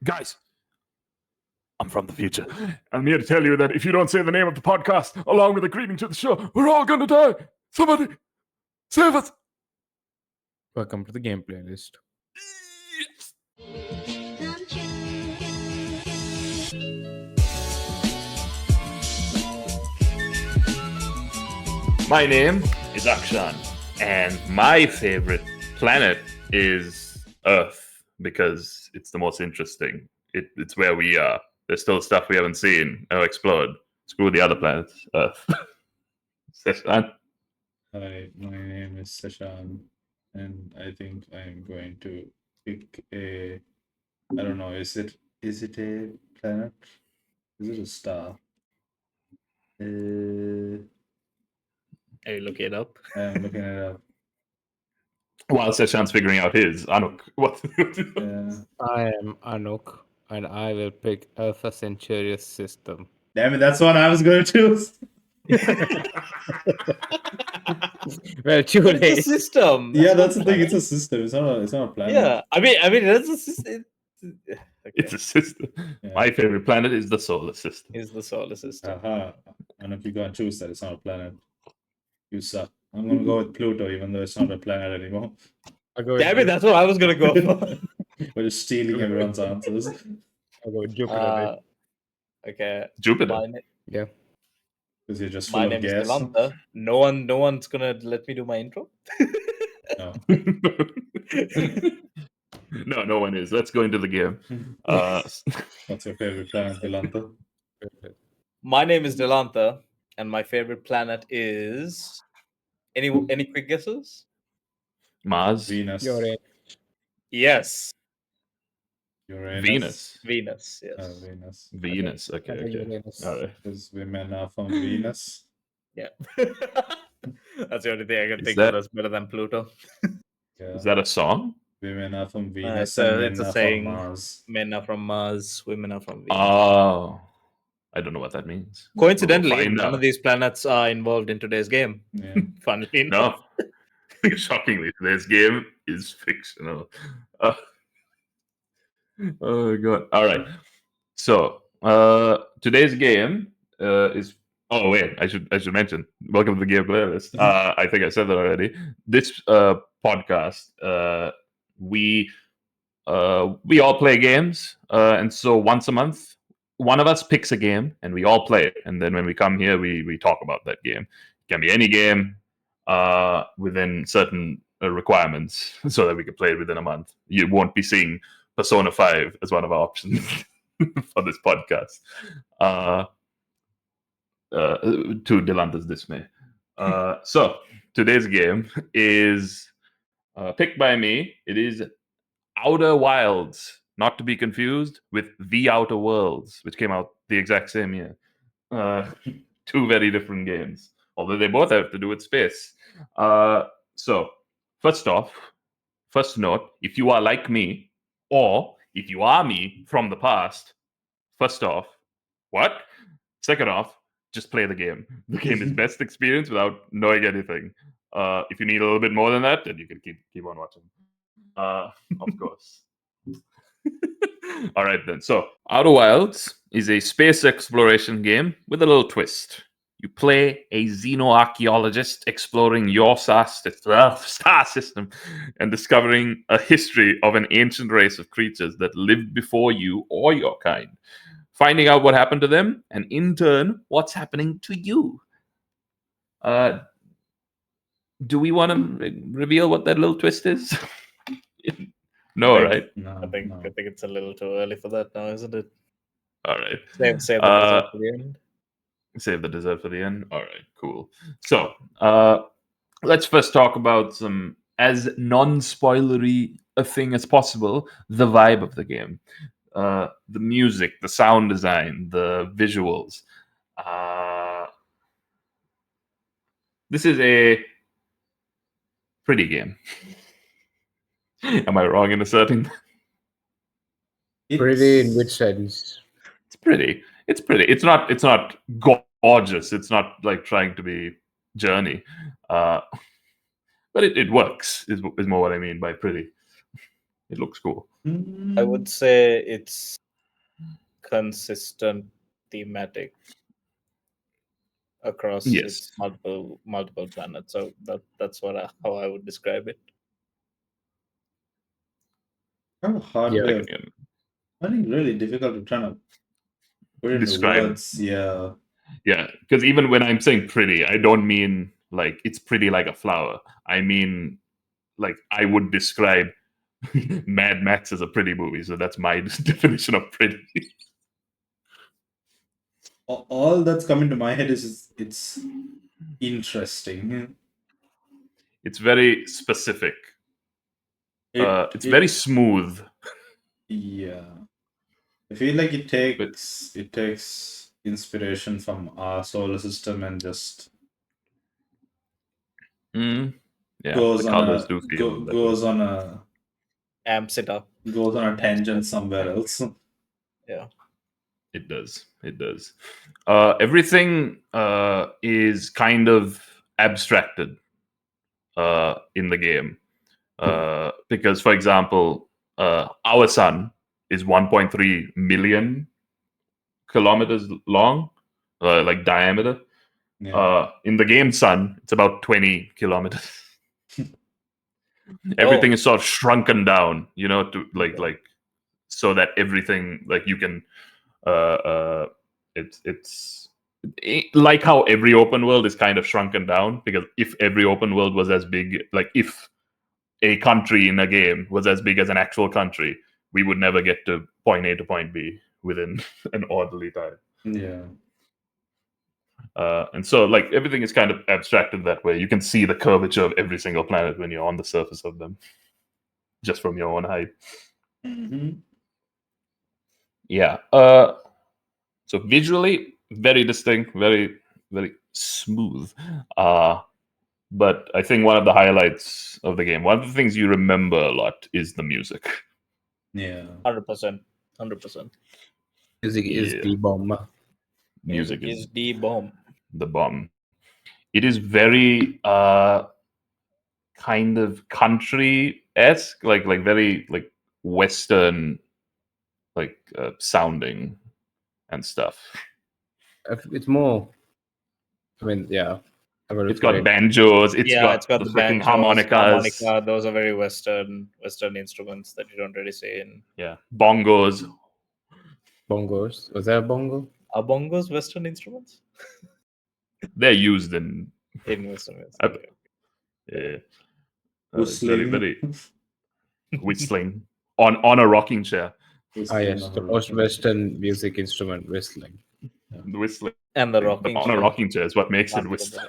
Guys, I'm from the future. I'm here to tell you that if you don't say the name of the podcast along with a greeting to the show, we're all going to die. Somebody save us. Welcome to the game playlist. Yes. My name is Akshan, and my favorite planet is Earth because it's the most interesting. It's where we are. There's still stuff we haven't seen or explored. Screw the other planets. Earth. Seshan. Hi, my name is Sashan, and I think I'm going to pick a. I don't know. Is it a planet? Is it a star? Are you looking it up? I'm looking it up. While Seshan's figuring out his, Anuk, what? Yeah. I am Anuk, and I will pick Alpha Centaurus system. Damn it! That's what I was going to choose. Well, too It's a late. system. Yeah, that's the not thing. a It's a system. It's not a planet. Yeah, I mean, it's a system. Okay. It's a system. Yeah. My favorite planet is the solar system. Is the solar system. Aha! And if you go and choose that, it's not a planet. You suck. I'm gonna go with Pluto, even though it's not a planet anymore. I'll go with Damn it, that's what I was gonna go for. We're just stealing everyone's answers. I'll go with Jupiter. Okay. Jupiter. My, na- Yeah. Because you're just full my of name is gas. Delanta. No one's gonna let me do my intro. No. No one is. Let's go into the game. What's your favorite planet, Delanta? My name is Delanta, and my favorite planet is any quick guesses? Mars. Venus. You're in. Yes, Uranus. Venus. Venus. Yes. Venus. Venus. Okay. Uranus. All right. Because women are from Venus. Yeah. That's the only thing I can Is think that- of that's better than Pluto. Yeah. Is that a song? Women are from Venus it's a- and it's men a are saying. from Mars. Men are from Mars, women are from Venus. Oh, I don't know what that means. Coincidentally, We'll find none out. of these planets are involved in today's game. Yeah. Funnily enough. No. Shockingly, today's game is fictional. Oh god! All right. So today's game is. Oh wait, I should mention. Welcome to the game playlist. I think I said that already. This podcast, we all play games, and so once a month, one of us picks a game, and we all play it. And then when we come here, we talk about that game. It can be any game within certain requirements, so that we can play it within a month. You won't be seeing Persona 5 as one of our options for this podcast. To Delanta's dismay. So today's game is picked by me. It is Outer Wilds, not to be confused with The Outer Worlds, which came out the exact same year. Two very different games, although they both have to do with space. So first note, if you are like me, or if you are me from the past, first off, what? Second off, just play the game. The game is best experience without knowing anything. If you need a little bit more than that, then you can keep on watching. Of course. All right then. So, Outer Wilds is a space exploration game with a little twist. You play a xenoarcheologist exploring your star system and discovering a history of an ancient race of creatures that lived before you or your kind. Finding out what happened to them, and in turn, what's happening to you. Do we want to reveal what that little twist is? No, I think- right? No, I think it's a little too early for that now, isn't it? All right. Save the dessert for the end. Save the dessert for the end. All right, cool. So let's first talk about some as non-spoilery a thing as possible, the vibe of the game. The music, the sound design, the visuals. This is a pretty game. Am I wrong in asserting that? Pretty in which sense? It's pretty. It's pretty. It's not gorgeous. It's not like trying to be Journey. But it works, is more what I mean by pretty. It looks cool. I would say it's consistent thematic across Yes. its multiple planets. So that's how I would describe it. I have a hard Yeah. way Like, of finding it really difficult to try to put into Describe. words. Yeah. yeah, because even when I'm saying pretty, I don't mean like it's pretty like a flower. I mean like I would describe Mad Max as a pretty movie. So that's my definition of pretty. All that's coming to my head is it's interesting. It's very specific. It's It- very smooth. Yeah. I feel like it takes inspiration from our solar system and just Yeah, goes the on colors a do feel that way. Amps it up. goes on a tangent somewhere else. Yeah. It does. It does. Everything is kind of abstracted in the game. Because, for example, our sun is 1.3 million kilometers long, like diameter. Yeah. In the game sun, it's about 20 kilometers. Everything is sort of shrunken down, to like so that everything like you can it's like how every open world is kind of shrunken down, because if every open world was as big, like if a country in a game was as big as an actual country, we would never get to point A to point B within an orderly time. Yeah. And so like everything is kind of abstracted that way. You can see the curvature of every single planet when you're on the surface of them, just from your own height. Mhm. Yeah. So visually, very distinct, very, very smooth. But I think one of the highlights of the game, one of the things you remember a lot, is the music. Yeah. 100%. 100%. Music is Yeah. the bomb. Music is the bomb. the bomb. It is very kind of country-esque, like very like Western, like sounding and stuff. It's more. I mean, yeah. It's got banjos. It's It's got the the freaking banjos, harmonicas. harmonica. Those are very Western instruments that you don't really see in. Yeah, bongos. Bongos. Was that a bongo? Are bongos Western instruments? They're used in In Western. Uh, yeah. It's very very whistling on a rocking chair. Ah, yes. The most Western music instrument, whistling. Whistling And the rocking on a chair. rocking chair is what makes it Can't whistle.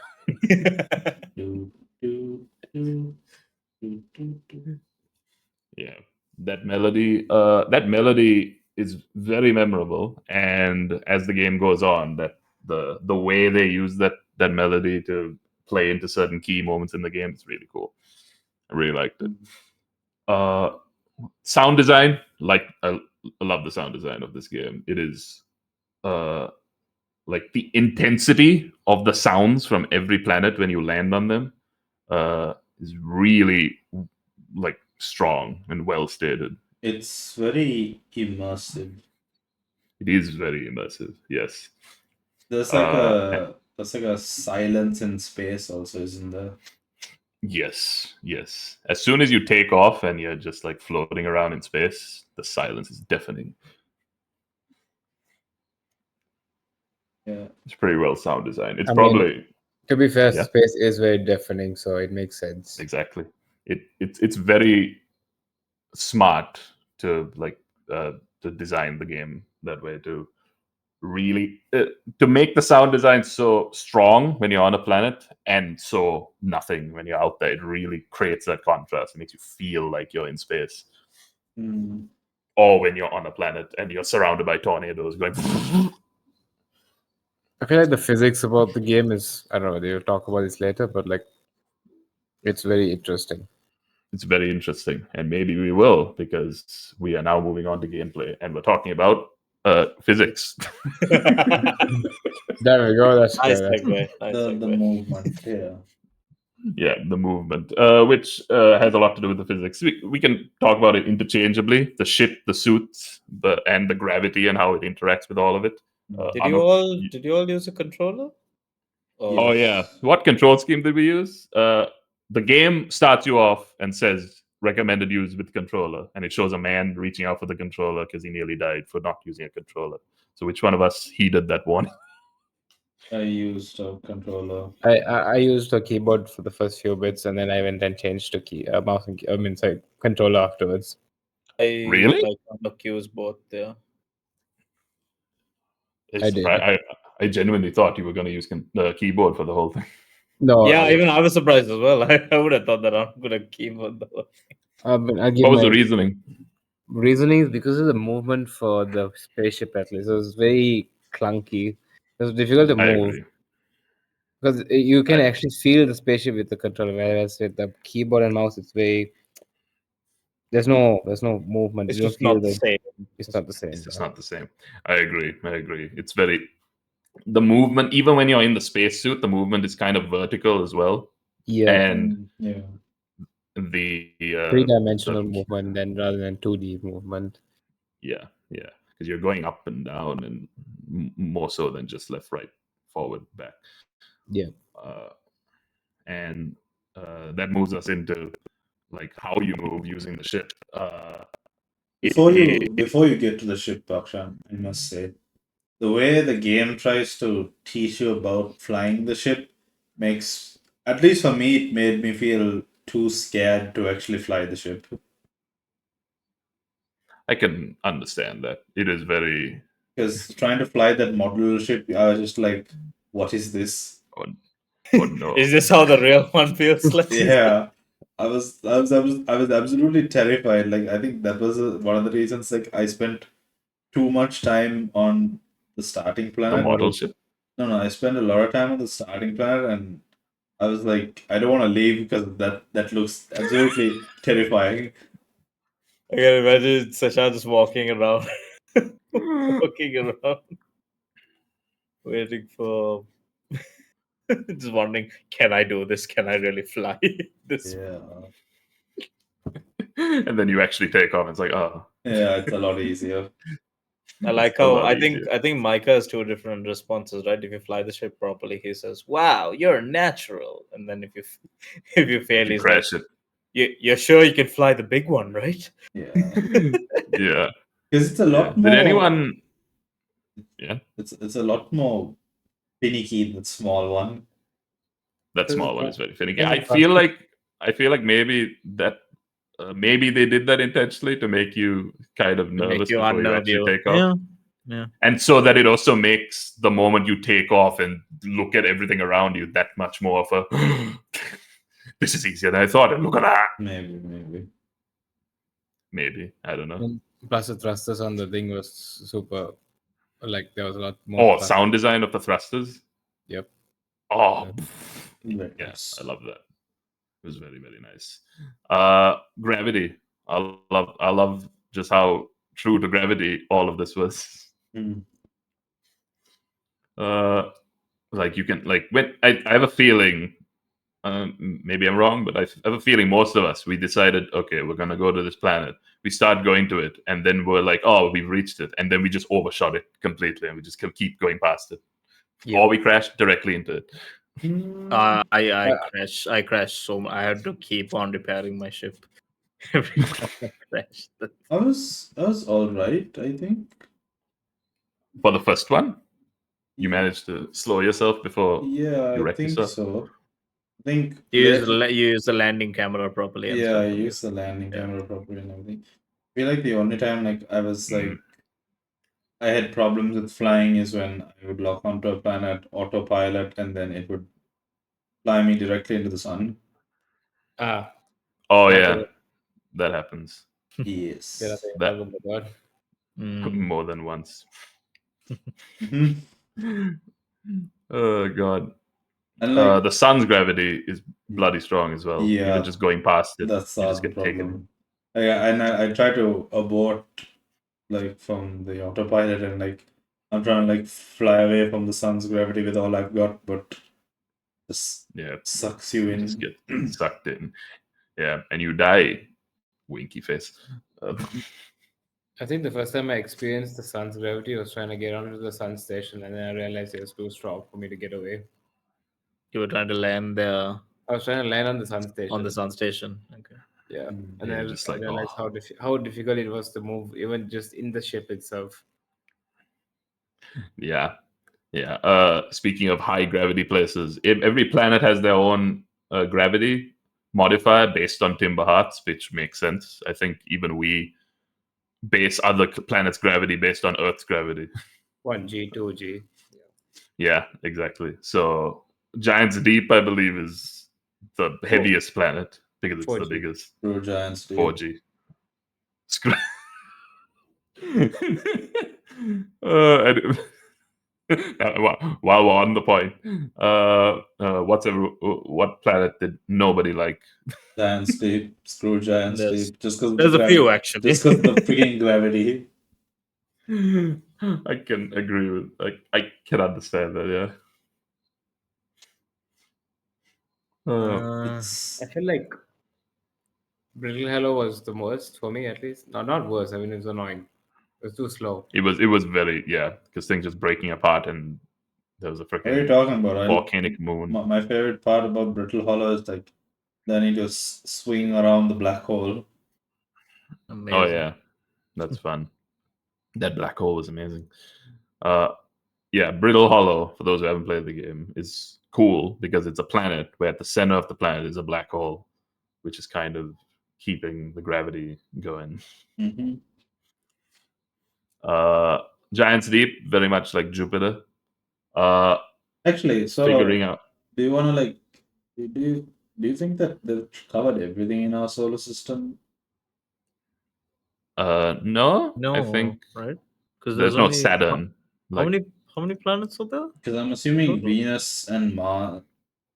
Yeah, that melody is very memorable, and as the game goes on, that the way they use that melody to play into certain key moments in the game is really cool. I really liked it. Sound design, like I love the sound design of this game. It is like the intensity of the sounds from every planet when you land on them is really like strong and well stated. It's very immersive. It is very immersive. Yes. There's like a silence in space also, isn't there? Yes. As soon as you take off and you're just like floating around in space, the silence is deafening. Yeah. It's pretty well sound designed. It's I probably mean, to be fair, Yeah. space is very deafening, so it makes sense. exactly. It's very smart to like to design the game that way, to really to make the sound design so strong when you're on a planet and so nothing when you're out there. It really creates that contrast. It makes you feel like you're in space, or when you're on a planet and you're surrounded by tornadoes going. I feel like the physics about the game is, I don't know, they'll talk about this later, but like it's very interesting. It's very interesting, and maybe we will, because we are now moving on to gameplay and we're talking about physics. There we go. That's Nice good. segue. Nice The segue. movement, yeah. Yeah, the movement, which has a lot to do with the physics. We can talk about it interchangeably: the ship, the suits, and the gravity and how it interacts with all of it. Did you all use a controller? Oh yeah, Yes. what control scheme did we use? The game starts you off and says recommended use with controller, and it shows a man reaching out for the controller because he nearly died for not using a controller. So which one of us heeded that warning? I used a controller. I used a keyboard for the first few bits, and then I went and changed to mouse and sorry, controller afterwards. Really? I kind of use both there. I did. I genuinely thought you were going to use the keyboard for the whole thing. No, Yeah, even I was surprised as well. I would have thought that I'm gonna keyboard though. but I give What was the my reasoning? reasoning is because of the movement for the spaceship at least. It was very clunky. It was difficult to I move agree. because you can I- actually feel the spaceship with the controller, whereas with the keyboard and mouse, it's very there's no movement. It's You don't just feel not the same. it's not the same. It's just not the same. I agree. It's very the movement. Even when you're in the spacesuit, the movement is kind of vertical as well, Yeah, and Yeah. the three-dimensional movement then rather than 2D movement. yeah, because you're going up and down and more so than just left, right, forward, back. Yeah. And that moves us into like how you move using the ship. Before you get to the ship, Bakshan, I must say, the way the game tries to teach you about flying the ship makes, at least for me, it made me feel too scared to actually fly the ship. I can understand that. It is very Because trying to fly that model ship, I was just like, what is this? oh no. Is this how the real one feels like? Yeah. I was absolutely terrified. Like, I think that was one of the reasons, like, I spent too much time on the starting The planet. model ship. No, I spent a lot of time on the starting planet, and I was like, I don't want to leave because that looks absolutely terrifying. I can imagine Sasha just walking around, waiting for, just wondering, can I do this? Can I really fly this? Yeah, And then you actually take off. And it's like, oh, yeah, it's a lot easier. I like a how lot I think easier. Micah has two different responses, right? If you fly the ship properly, he says, "Wow, you're natural," and then if you if you fail, You he's like, crash it. You're sure you can fly the big one, right?" Yeah, Yeah. because it's a lot Did more. anyone? Yeah, It's a lot more finicky than the small one. that small one is very finicky. Yeah, I feel like maybe that maybe they did that intentionally to make you kind of To make nervous you before you unnerve actually you. take off. Yeah. And so that it also makes the moment you take off and look at everything around you that much more of a this is easier than I thought, and look at that. Maybe, I don't know. And plus the thrusters on the thing was super. Like there was a lot more. Oh, sound design of the thrusters. Yep. Oh, Very yeah, nice. I love that. It was very, very nice. Gravity. I love just how true to gravity all of this was. Mm. Like you can like when I have a feeling. Maybe I'm wrong, but I have a feeling most of us we decided, okay, we're gonna go to this planet. We start going to it, and then we're like, oh, we've reached it, and then we just overshot it completely, and we just keep going past it, Yeah. or we crash directly into it. I crashed so much. I had to keep on repairing my ship every time I crashed. I was all right, I think. For the first one, you managed to slow yourself before Yeah, you I wrecked think yourself. so. I think You use the landing camera properly. And yeah, stuff. I used the landing Yeah. camera properly and everything. I feel like the only time like I was Mhm. like I had problems with flying is when I would lock onto a planet autopilot and then it would fly me directly into the sun. Ah. Oh That's yeah, a- that happens Yes. Yeah, that's That- talk about that. more than once. Mhm. Oh god. And like The sun's gravity is bloody strong as well. Yeah, Even just going past it, that's you just the get taken. problem. I try to abort like from the autopilot and like I'm trying to like fly away from the sun's gravity with all I've got, but just Yeah, sucks you in. just get sucked in. Yeah, and you die. Winky face. I think the first time I experienced the sun's gravity was trying to get onto the sun station, and then I realized it was too strong for me to get away. You were trying to land there I was trying to land on the sun station. on the sun station. Okay. Yeah, Mm. and Yeah, then just I like, realized oh. how difficult it was to move, even just in the ship itself. Yeah. Speaking of high gravity places, every planet has their own gravity modifier based on Timber Hearts, which makes sense. I think even we base other planets' gravity based on Earth's gravity. 1G, 2G. Yeah, exactly. So Giants Deep, I believe, is the heaviest planet because it's the 4G. biggest. True Giants Deep. 4G. And- while we're on the point, what planet did nobody like? Giants Deep. Screw Giants There's- Deep. Just because There's a few actually. Just because the freaking gravity. I can agree with. I can understand that. Yeah. It's I feel like Brittle Hello was the worst for me, at least. No, not worse. I mean, it was annoying. It was too slow. It was very because things just breaking apart and there was a what are you freaking talking about? volcanic moon. My favorite part about Brittle Hollow is like they need to swing around the black hole. Amazing. Oh yeah, that's fun. That black hole was amazing. Yeah, Brittle Hollow, for those who haven't played the game, is cool because it's a planet where at the center of the planet is a black hole, which is kind of keeping the gravity going. Mm-hmm. Giants Deep, very much like Jupiter. Actually, so Figuring out. do you want to like do you think that they've covered everything in our solar system? No, No, I think right? Because there's no Saturn. How Like, many planets are there? Because I'm assuming Total.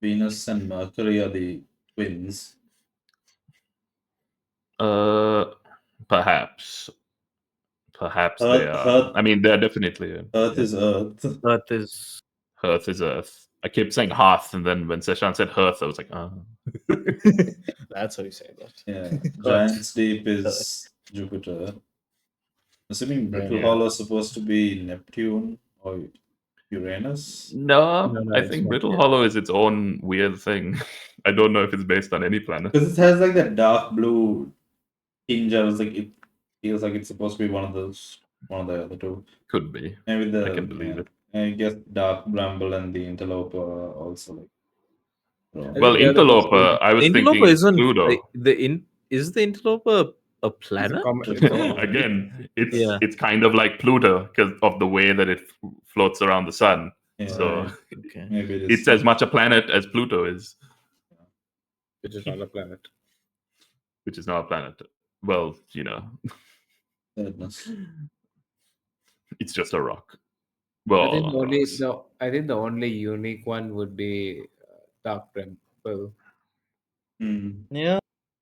Venus and Mercury are the twins. perhaps they Earth- are. I mean, they're definitely. Earth yeah. is Earth. Earth is. Earth is Earth. I kept saying Hearth, and then when Seshan said Hearth, I was like, That's how you say that. Yeah. Giants Deep is Jupiter. Assuming Brittle Yeah. Hollow is supposed to be Neptune or Uranus. No, No, I it's think not Brittle yet. Hollow is its own weird thing. I don't know if it's based on any planet. Because it has like that dark blue tinge. I was like, it feels like it's supposed to be one of the other two. Could be. Maybe I can believe it. I guess Dark Bramble and the Interloper are also like. wrong. Well, think the other Interloper, I was Interloper thinking isn't Pluto. Is the Interloper a planet? It's a Again, Yeah. it's kind of like Pluto because of the way that it floats around the sun. Yeah, So right. Okay. Maybe it is. it's as much a planet as Pluto is, which is not a planet. which is not a planet. Well, Sadness. it's just a rock. I Well, think rocks. I think the only unique one would be Dark Bramble. Yeah.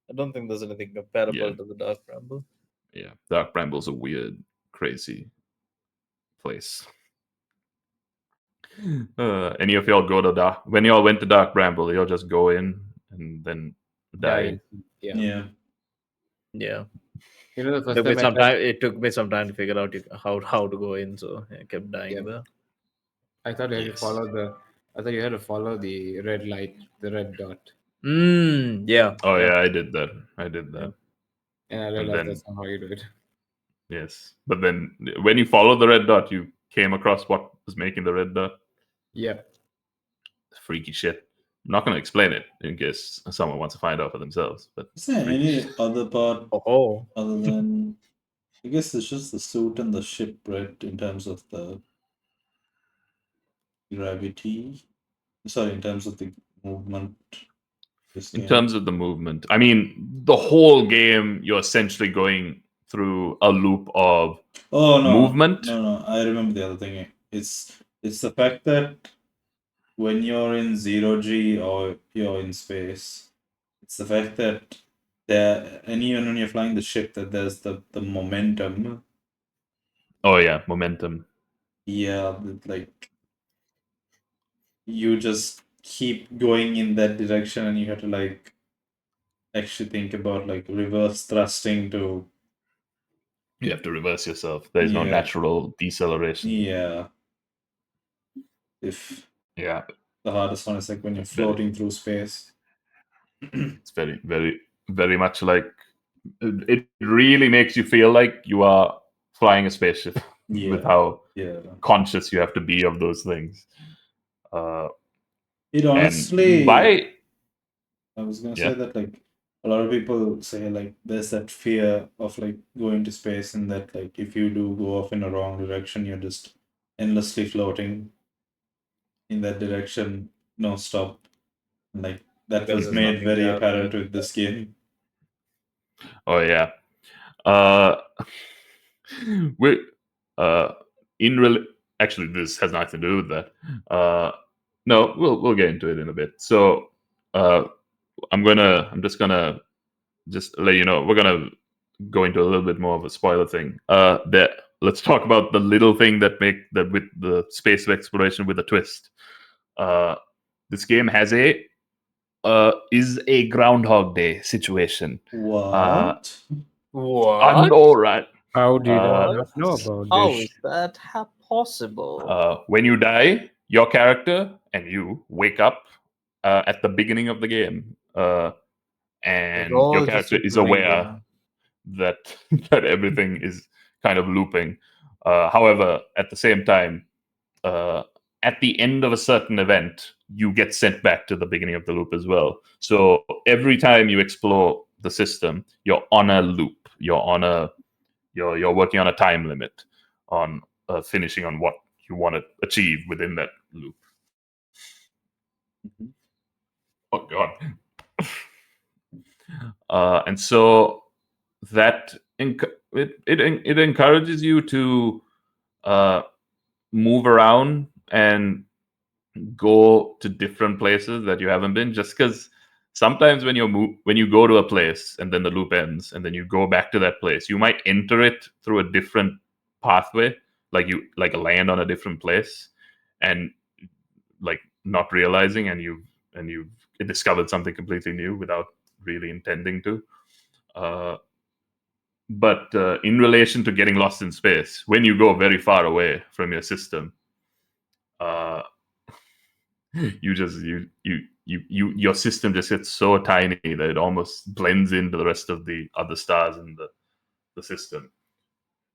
I don't think there's anything comparable Yeah. to the Dark Bramble. Yeah, Dark Bramble's a weird, crazy place. Any of y'all go to Dark? When y'all went to Dark Bramble, y'all just go in and then die. Yeah. Yeah. Yeah. You know, the first time I tried, It took me some time to figure out how to go in, so I kept dying Yeah. there. I thought you had to Yes. follow the red light, the red dot, Yeah. Oh yeah. yeah, I did that. and I realized then- that's not how you do it. Yes, but then when you follow the red dot, you came across what was making the red dot. Yeah. Freaky shit. I'm not going to explain it in case someone wants to find out for themselves. But Is there freaky any shit. other part Oh. other than? I guess it's just the suit and the ship, right? In terms of the gravity. Sorry, in terms of the movement. In terms of the movement, I mean, the whole game, you're essentially going through a loop of movement. No, I remember the other thing. It's the fact that when you're in 0G or you're in space, it's the fact that and even when you're flying the ship, that there's the momentum. Oh yeah, momentum. Yeah, like you just keep going in that direction, and you have to like actually think about like reverse thrusting to You have to reverse yourself. There's no Yeah. natural deceleration. yeah. If Yeah, the hardest one is like when you're Very- floating through space. it's very, very, very much like it really makes you feel like you are flying a spaceship Yeah. with how Yeah. conscious you have to be of those things. It And honestly, by I was gonna Yeah. say that like a lot of people say like there's that fear of like going to space, and that like if you do go off in a wrong direction, you're just endlessly floating in that direction, no stop. Like that Because was there's made nothing very there, apparent right? with this game. Oh yeah. Uh, we in real. Actually, this has nothing to do with that. No, we'll get into it in a bit. So, I'm just gonna let you know we're gonna go into a little bit more of a spoiler thing. Let's talk about the little thing that make that with the space exploration with a twist. This game has is a Groundhog Day situation. What? What? I know, right? How did I Uh, not know about How this? is that possible? When you die, your character and you wake up at the beginning of the game, It's and your all just character a is dream. aware that that everything is kind of looping. However, at the same time, at the end of a certain event, you get sent back to the beginning of the loop as well. So every time you explore the system, you're on a loop. You're working on a time limit on finishing on what you want to achieve within that loop. Mhm. Oh god. And so that it encourages you to uh, move around and go to different places that you haven't been, just because sometimes when you go to a place and then the loop ends and then you go back to that place, you might enter it through a different pathway, like you like land on a different place and like not realizing, and you've discovered something completely new without really intending to. But in relation to getting lost in space, when you go very far away from your system, uh, you just your system just gets so tiny that it almost blends into the rest of the other stars in the system.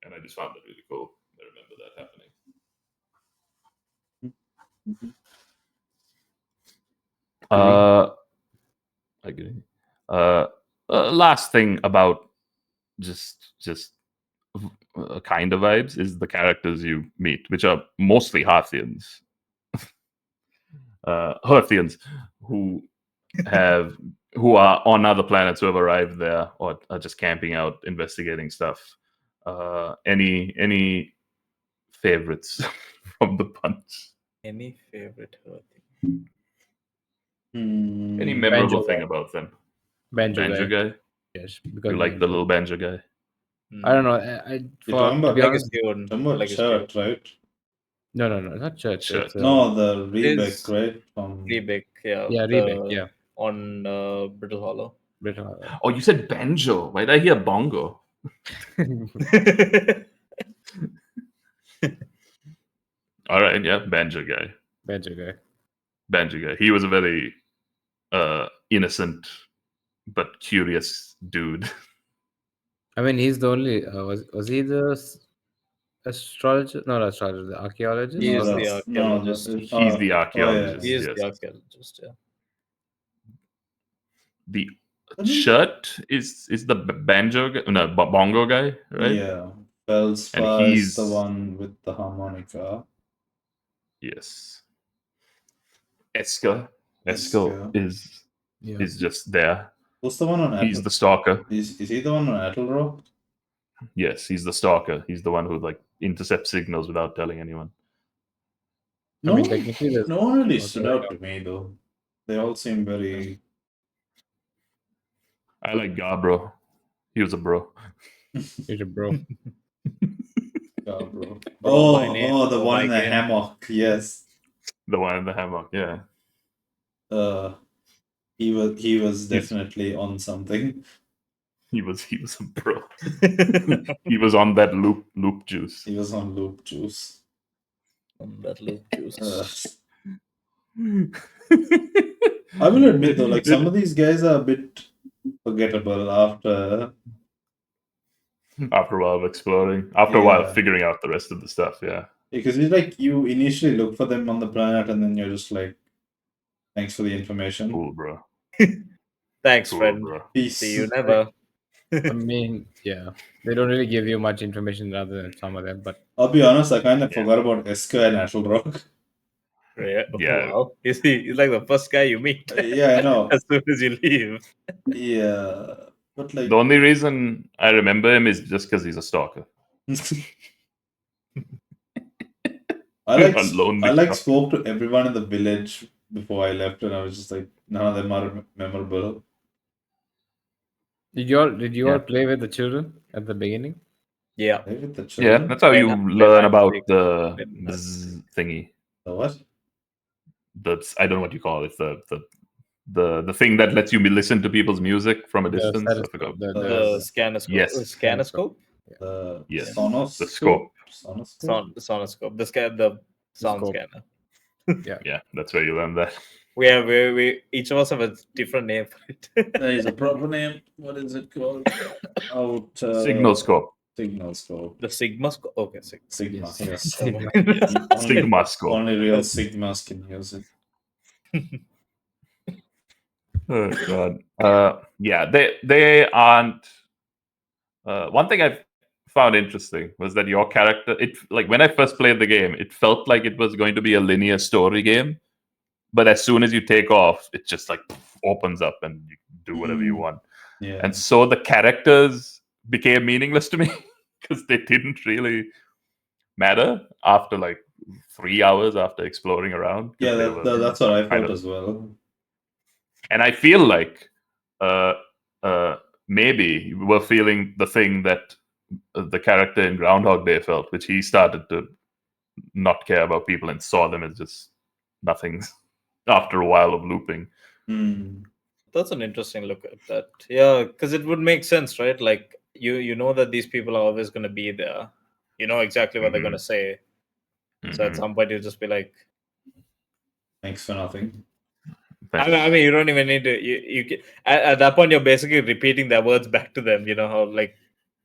And I just found that really cool. I remember that happening. Mhm. I agree. Last thing about just kind of vibes is the characters you meet, which are mostly Hearthians. Hearthians who who are on other planets who have arrived there or are just camping out, investigating stuff. Any favorites from the bunch? Any favorite Earth? Any Hmm. memorable Banjo thing guy. about them? Banjo Banjo guy. guy? Yes, because You like the little banjo guy? I don't know. You're talking To about be honest, Legacy one. talking about Legacy Chert, right? no, not church. Sure. It's No, the Rebeck, Is right? From Rebeck, yeah. yeah, Rebek. Yeah, On Brittle Hollow. Brittle. Oh, you said banjo. Why did I hear bongo? All right, yeah, banjo guy. Banjo guy. Banjo guy. He was a very innocent but curious dude. I mean, he's the only. Was he the astrologer? Not astrologer. The archaeologist. He no, is Or the the, that's no, archaeologist. the, He's the oh yeah. archaeologist. He is Yes. the archaeologist, yeah. The What is- shirt is the banjo guy, no, bongo guy, right? Yeah, Feldspar And is he's the one with the harmonica. yes. Esker Esker. yeah. is just there. Who's the one on He's Atl? the stalker. Is he the one on Attleboro? Yes, he's the stalker. He's the one who like intercepts signals without telling anyone. I No, mean, technically, there's no one really okay, stood out to me though. They all seem very. I like Gabro. He was a bro. he's a bro. Yeah, bro. Bro by name, The bro one by in the game. hammock. Yes. The one in the hammock, yeah. he was He's- definitely on something. He was a pro. He was on that loop juice. He was on loop juice. That loop juice. I will admit though, like some of these guys are a bit forgettable after After a while of exploring, after a while Yeah. figuring out the rest of the stuff. Yeah. because it's like you initially look for them on the planet and then you're just like, thanks for the information. Cool, bro. Thanks, Cool, friend. bro. Peace. See you never. I mean, yeah, they don't really give you much information other than some of them, but I'll be honest, I kind of Yeah. forgot about Eska and Ashel Rock. Yeah. Wow. He's like the first guy you meet Yeah, I know. as soon as you leave. Yeah. But like The only reason I remember him is just because he's a stalker. I like A lonely I like stalker. spoke to everyone in the village before I left and I was just like none of them are memorable. did you all play with the children at the beginning? Yeah. Play with the Yeah, children. that's how Play you that- play learn that about thing. the Play that bzz thingy. The what? I don't know what you call it. The thing that lets you listen to people's music from a The distance. I stethoscope, forgot. The scanoscope. Yes. Scanoscope? The Yes. sonoscope. The scope. Sonoscope. Sonoscope. The sound scope. scanner. Yeah, that's where you learn that. We each of us have a different name for it. There is a proper name. What is it called? Signal scope. Signal scope. The Sigma scope. Okay, Sigma. Sigma. Yes. Sigma. Only- Sigma scope. Only real Sigmas can use it. Oh god. Yeah, they aren't. One thing I found interesting was that your character. It like when I first played the game, it felt like it was going to be a linear story game, but as soon as you take off, it just like opens up and you can do whatever you want. Yeah. And so the characters became meaningless to me because they didn't really matter after like 3 hours after exploring around. 'cause Yeah, they were that's what I kind felt of- as well. And I feel like maybe we're feeling the thing that the character in Groundhog Day felt, which he started to not care about people and saw them as just nothing after a while of looping. Hmm. That's an interesting look at that. Yeah, because it would make sense, right? Like you know that these people are always going to be there. You know exactly what they're going to say. So at Mhm. some point you just be like, Thanks for nothing. I mean, you don't even need to. You can, at that point you're basically repeating their words back to them. You know how like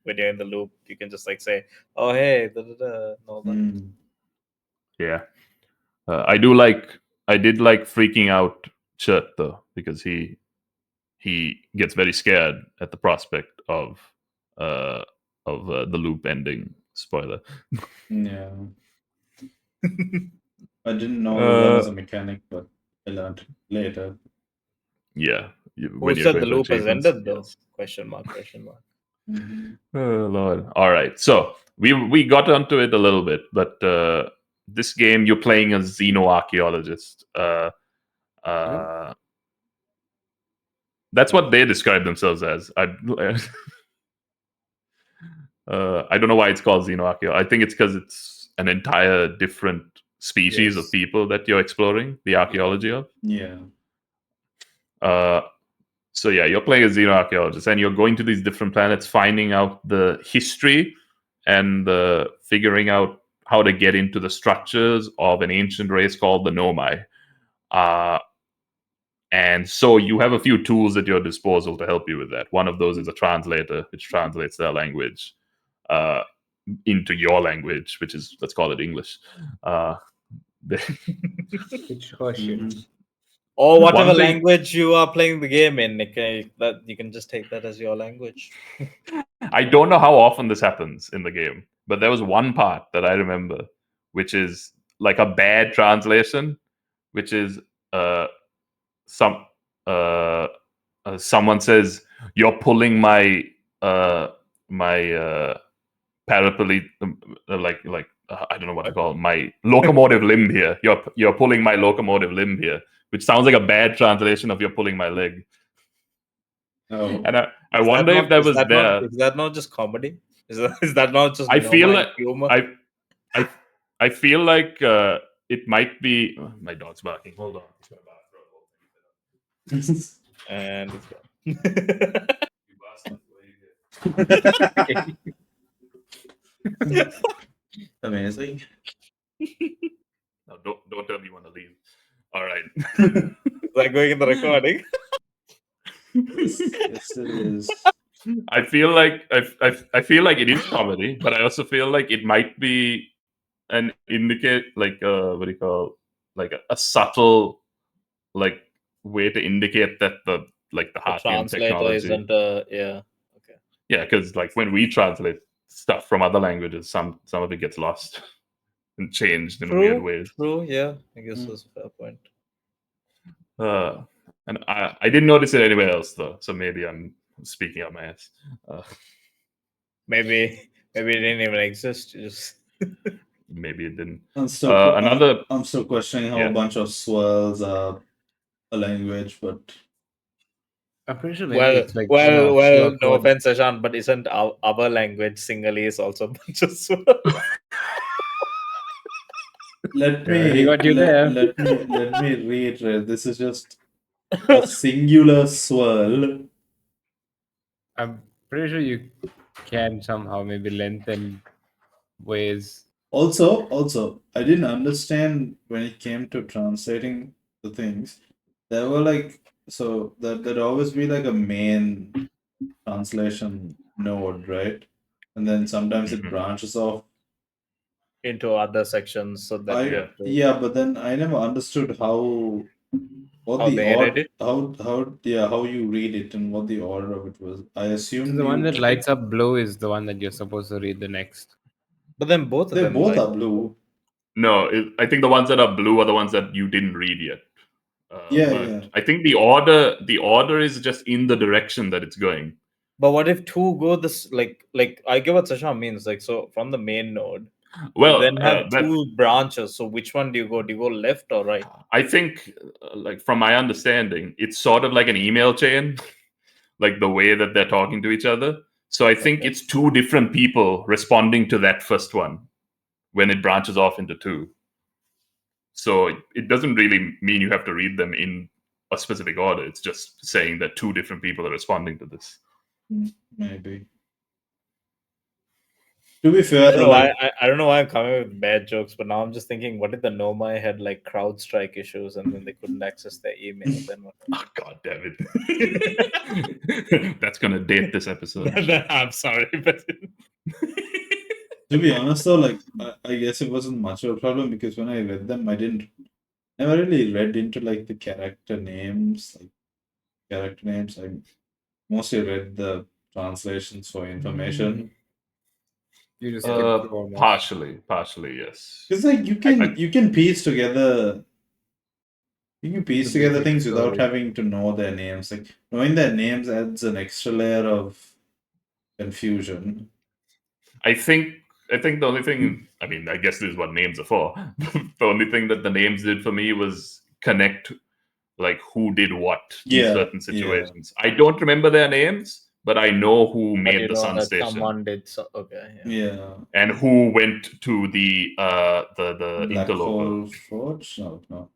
when you're in the loop, you can just like say, "Oh hey," da, da, da, and all that. Hmm. Yeah, I did like freaking out Chert though, because he gets very scared at the prospect of the loop ending. Spoiler. Yeah. I didn't know that was a mechanic, but I learned later. Yeah. Who said the loop has achievements, ended though? yes. Question mark. Question mark. Mhm. Oh Lord! All right, so we got onto it a little bit, but this game you're playing a xenoarchaeologist. That's what they describe themselves as. I don't know why it's called xenoarchaeology. I think it's because it's an entire different species of Yes. people that you're exploring the archaeology of. Yeah. So yeah, you're playing a xenoarchaeologist, and you're going to these different planets, finding out the history and figuring out how to get into the structures of an ancient race called the Nomai. And so you have a few tools at your disposal to help you with that. One of those is a translator, which translates their language into your language, which is, let's call it English. Which horseshit. Mhm. Or whatever One thing- language you are playing the game in, okay, that you can just take that as your language. I don't know how often this happens in the game, but there was one part that I remember, which is like a bad translation, which is some someone says you're pulling my paraplegic, I don't know what to call it, my locomotive limb here. You're pulling my locomotive limb here, which sounds like a bad translation of you're pulling my leg. Oh. And I Is wonder that if that not- was is that there. Not, is that not just comedy? Is that not just I feel Nomai like humor? I feel like it might be. Oh, my dog's barking. Hold on. And it's gone. Amazing. No, don't tell me you want to leave. All right. Is that going in the recording? Yes, it is. I feel like I feel like it is comedy, but I also feel like it might be an indicate like what do you call like a subtle like way to indicate that the The Hearthian translator technology. isn't yeah. Okay. Yeah, because like when we translate stuff from other languages, some of it gets lost and changed in weird ways. True, yeah. I guess that's a fair point. And I didn't notice it anywhere else though, so maybe I'm speaking out my ass. Maybe it didn't even exist. Just Maybe it didn't. I'm still, Another. I'm still questioning how Yeah. a bunch of swirls are a language, but I'm pretty sure maybe it's like well, pure no code. offense, Ashan, but isn't our language Sinhalese also a bunch of swirls? let Yeah, he me got you there. let me reiterate. This is just a singular swirl. I'm pretty sure you can somehow maybe lengthen ways. Also, I didn't understand when it came to translating the things. There were like so that there'd always be like a main translation node, right? And then sometimes it Mhm. branches off. Into other sections so that you have to Yeah, but then I never understood how what how the they edit it. how you read it and what the order of it was. I So assumed the one you that lights up blue is the one that you're supposed to read the next. But then both of they them both like are blue. No, I think the ones that are blue are the ones that you didn't read yet. Yeah, but yeah. I think the order is just in the direction that it's going. But what if two go this like I get what Sasha means, like so from the main node Well, you then have that two branches. So which one do you go? Do you go left or right? I think, like from my understanding, it's sort of like an email chain, like the way that they're talking to each other. So I think Okay. it's two different people responding to that first one when it branches off into two. So it doesn't really mean you have to read them in a specific order. It's just saying that two different people are responding to this. Maybe. To be fair, I don't know though, why like I don't know why I'm coming with bad jokes, but now I'm just thinking, what if the Nomai had like CrowdStrike issues and then they couldn't access their email? Then what? Oh, God damn it. That's going to date this episode. I'm sorry, but to be honest though, like I guess it wasn't much of a problem because when I read them, I never really read into like the character names. I mostly read the translations for information. You just skip through almost. Partially, yes. Because like you can piece together basic things without story. having to know their names. Like knowing their names adds an extra layer of confusion. I think the only thing, I mean, I guess this is what names are for. The only thing that the names did for me was connect like who did what in Yeah, certain situations. I don't remember their names, but I know who but made you the know sun that station someone did so. Okay, Yeah. and who went to the Black interloper. Hole Forge? No.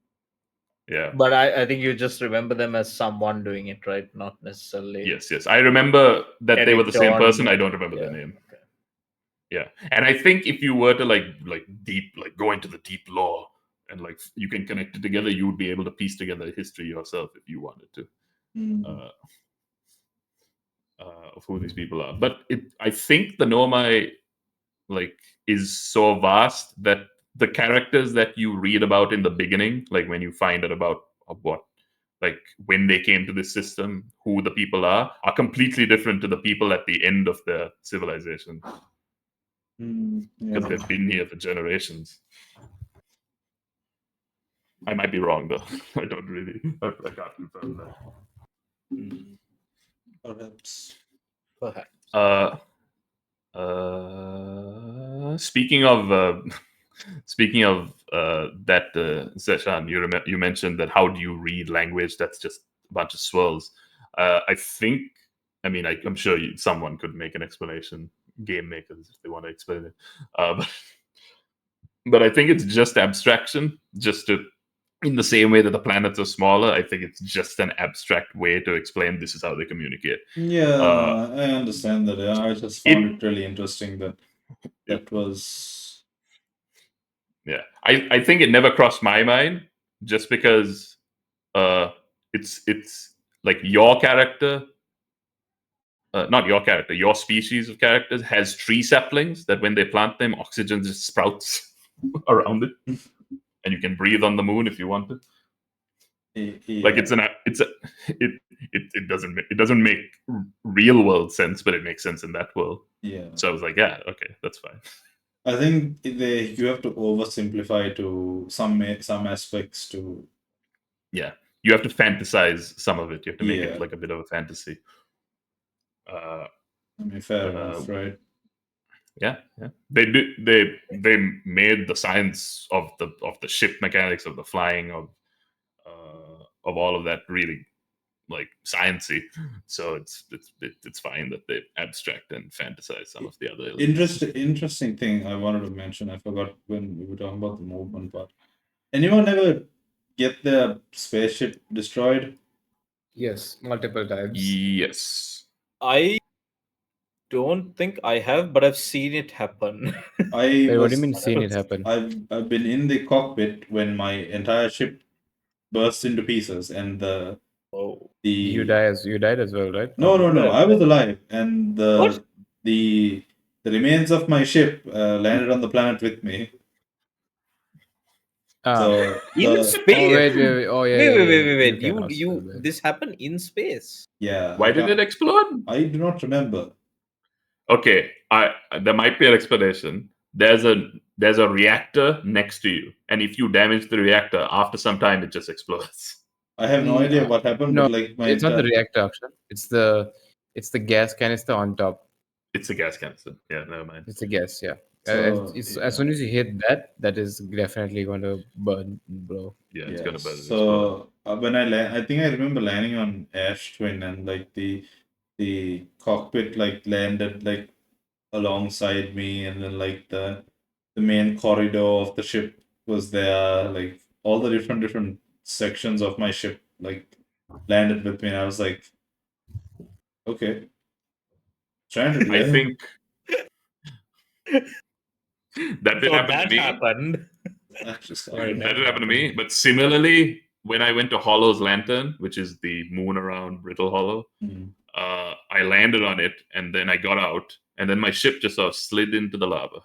Yeah. But I think you just remember them as someone doing it, right? Not necessarily. Yes. I remember that they were the same Editor person. I name. don't remember their Yeah, name. okay. Yeah. And I think if you were to like deep, like go into the deep lore and like you can connect it together, you would be able to piece together history yourself if you wanted to. Of who these people are. But I think the Nomai like is so vast that the characters that you read about in the beginning, like when you find out about what like when they came to this system, who the people are completely different to the people at the end of their civilization. Because they've been here for generations. I might be wrong though. I don't really I can't confirm that. Perhaps. Speaking of that, Seshan, you mentioned that how do you read language that's just a bunch of swirls. I think, I mean, I'm sure someone could make an explanation, game makers, if they want to explain it. But I think it's just abstraction, just to in the same way that the planets are smaller, I think it's just an abstract way to explain this is how they communicate. Yeah, I understand that. I just found it really interesting that that was. Yeah, I think it never crossed my mind, just because it's like your character, not your character, your species of characters has tree saplings that when they plant them, oxygen just sprouts around it, and you can breathe on the moon if you want to. Like it doesn't make real world sense, but it makes sense in that world. Yeah. So I was like, yeah, okay, that's fine. I think you have to oversimplify to some aspects to. Yeah, you have to fantasize some of it. You have to make Yeah. it like a bit of a fantasy. I mean, fair enough, right? Yeah. They made the science of the ship mechanics, of the flying, of all of that really like sciencey. So it's fine that they abstract and fantasize some of the other elements. Interesting thing I wanted to mention. I forgot when we were talking about the movement part. Anyone ever get their spaceship destroyed? Yes, multiple times. Yes. I don't think I have, but I've seen it happen. Wait, what do you mean seen it happen? I've been in the cockpit when my entire ship burst into pieces, and Oh. You died as well, right? No, Whatever. I was alive, and What? the remains of my ship landed on the planet with me. So In space. Oh wait. Oh yeah. Wait. cannot You spill that. this happened in space. yeah. Why did it explode? I do not remember. Okay, there might be an explanation. There's a reactor next to you, and if you damage the reactor, after some time it just explodes. I have no idea what happened, No, but like my it's not the reactor option. It's the gas canister on top. It's a gas canister. Yeah, never mind. It's a gas, yeah. So, It's yeah. as soon as you hit that is definitely going to burn, blow. Yeah, it's gonna burn. and So explode. when I land, I think I remember landing on Ash Twin, and like the cockpit like landed like alongside me, and then like the main corridor of the ship was there. Like all the different sections of my ship like landed with me, and I was like, okay, stranded. I Yeah. think that did So happen to that me. happened. Actually, Sorry, That did happen to me. But similarly, when I went to Hollow's Lantern, which is the moon around Brittle Hollow, Mm. I landed on it, and then I got out, and then my ship just sort of slid into the lava.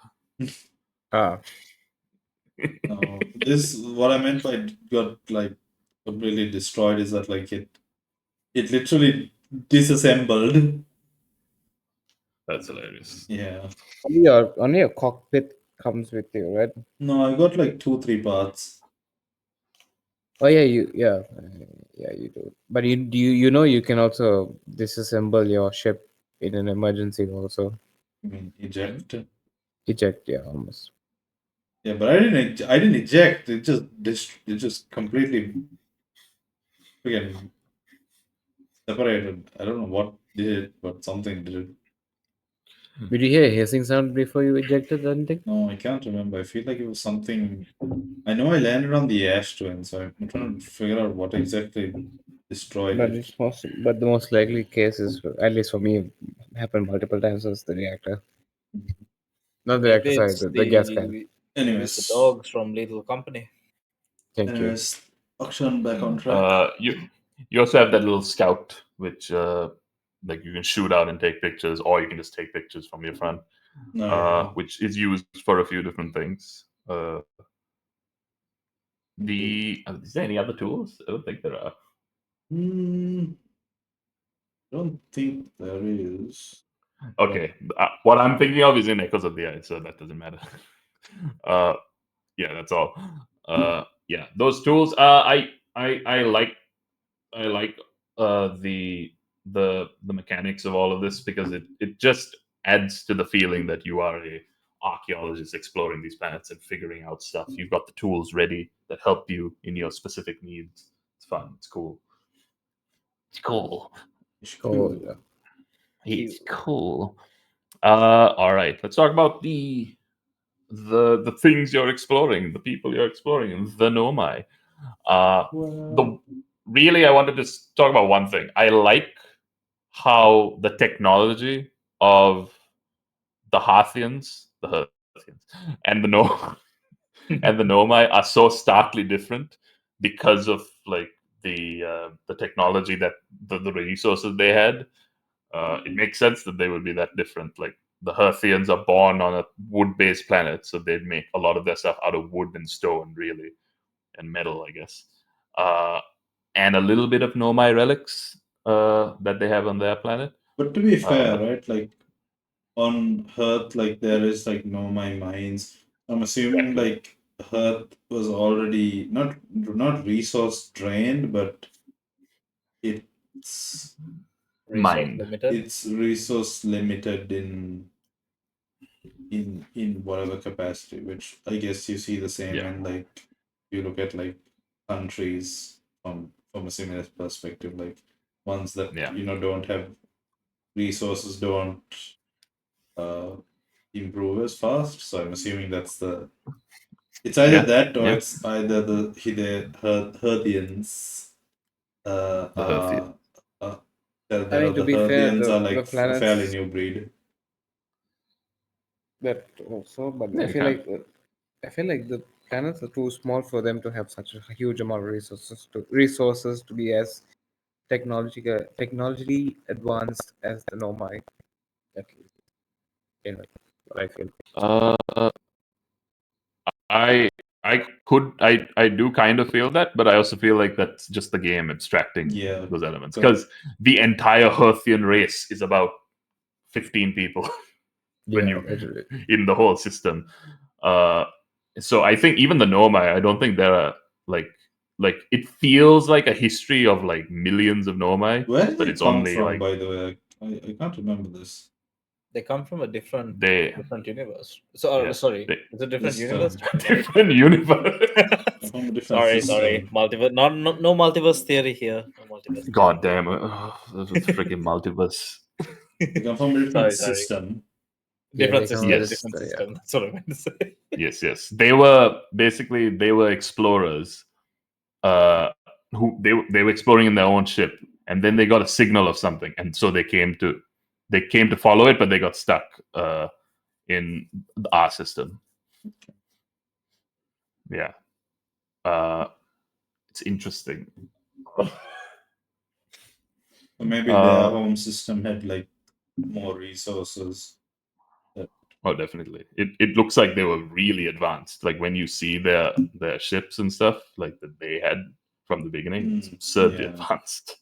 No, this what I meant by got like completely destroyed is that like it literally disassembled. That's hilarious. Yeah. Only your cockpit comes with you, right? No, I got like 2-3 parts. Oh yeah, yeah, you do. But you know you can also disassemble your ship in an emergency also. I mean, eject. Eject, yeah, almost. Yeah, but I didn't eject. It just completely again separated. I don't know what did it, but something did it. Did you hear a hissing sound before you ejected or anything? No, I can't remember. I feel like it was something. I know I landed on the Ash Twin, so I'm trying to figure out what exactly destroyed But it. the most likely case is, at least for me, happened multiple times, was the reactor. Not the reactor, Maybe sorry, it's the gas can. maybe Anyways, it's the dogs from Little Company. Thank you. anyways, Akshan back on track. You also have that little scout, which like you can shoot out and take pictures, or you can just take pictures from your front, No, yeah. which is used for a few different things. Is there any other tools? I don't think there are. Don't think there is. Okay, what I'm thinking of is in Echoes of the Eye, so that doesn't matter. Yeah, that's all. Yeah, those tools. I like the mechanics of all of this, because it just adds to the feeling that you are a archaeologist exploring these planets and figuring out stuff. You've got the tools ready that help you in your specific needs. It's fun. It's cool. It's cool. Oh, yeah. It's cool. All right. Let's talk about the things you're exploring, the people you're exploring, the Nomai. The really, I wanted to talk about one thing. I like how the technology of the Hearthians, and the and the Nomai are so starkly different because of like the technology that the resources they had. It makes sense that they would be that different. Like the Hearthians are born on a wood-based planet, so they'd make a lot of their stuff out of wood and stone, really, and metal, I guess. And a little bit of Nomai relics that they have on their planet. But to be fair, right? Like on Earth, like there is like Nomai mines. I'm assuming Exactly. like Earth was already not resource drained, but it's Resource Mind. limited. it's resource limited in whatever capacity, which I guess you see the same Yeah. in like you look at like countries from a similar perspective, like ones that Yeah. don't have resources, don't improve as fast. So I'm assuming it's either Yeah, that or yeah. it's either the Hearthians The Hearthian. that I mean, are to the be fair, Hearthians are the like a fairly planets new breed. that also, but Yeah, I feel like the planets are too small for them to have such a huge amount of resources to be as technologically advanced as the Nomai. At least, what I feel. Uh, I I do kind of feel that, but I also feel like that's just the game abstracting Yeah, those elements but because the entire Hearthian race is about 15 people when Yeah, you in the whole system. Uh, so I think even the Nomai, I don't think there are like it feels like a history of like millions of Nomai, where did but they it's come only from, like by the way? I can't remember this. They come from a different they universe. So yeah sorry, they it's a different System. universe. different universe. From a different sorry, system. multiverse. No multiverse theory here. No multiverse. God damn it! This freaking multiverse. They come from a different Sorry. system. Yeah, Different they come system. with Yes. this. Different Yeah. system. That's what I meant to say. Yes. They were explorers. Who they were exploring in their own ship, and then they got a signal of something, and so they came to follow it, but they got stuck in our system. Yeah. It's interesting. So maybe their home system had like more resources. Oh, definitely. It looks like they were really advanced. Like when you see their ships and stuff, like that they had from the beginning, it's absurdly Yeah. advanced.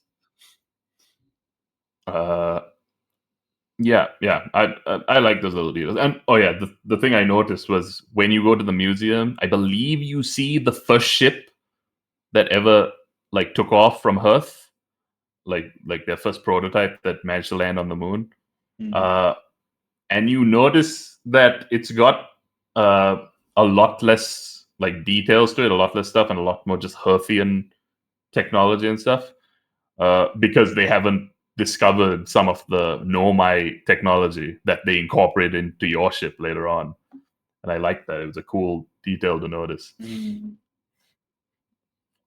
Yeah. I like those little details. And oh yeah, the thing I noticed was when you go to the museum, I believe you see the first ship that ever like took off from Earth, like their first prototype that managed to land on the moon. And you notice that it's got a lot less like details to it, a lot less stuff, and a lot more just Hearthian technology and stuff, because they haven't discovered some of the Nomai technology that they incorporate into your ship later on. And I like that. It was a cool detail to notice.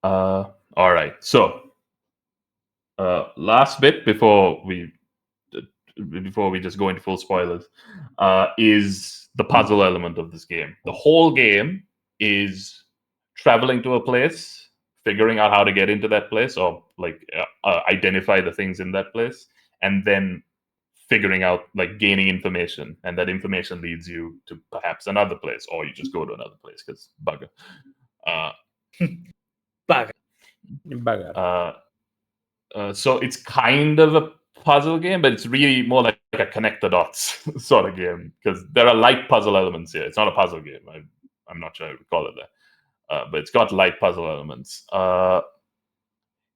All right. So, last bit before we just go into full spoilers, is the puzzle element of this game. The whole game is traveling to a place, figuring out how to get into that place, or like identify the things in that place, and then figuring out like gaining information, and that information leads you to perhaps another place, or you just go to another place because bugger. Bug. Bugger. So it's kind of a puzzle game, but it's really more like a connect the dots sort of game because there are light puzzle elements here. It's not a puzzle game. I'm not sure I would call it that, but it's got light puzzle elements. Was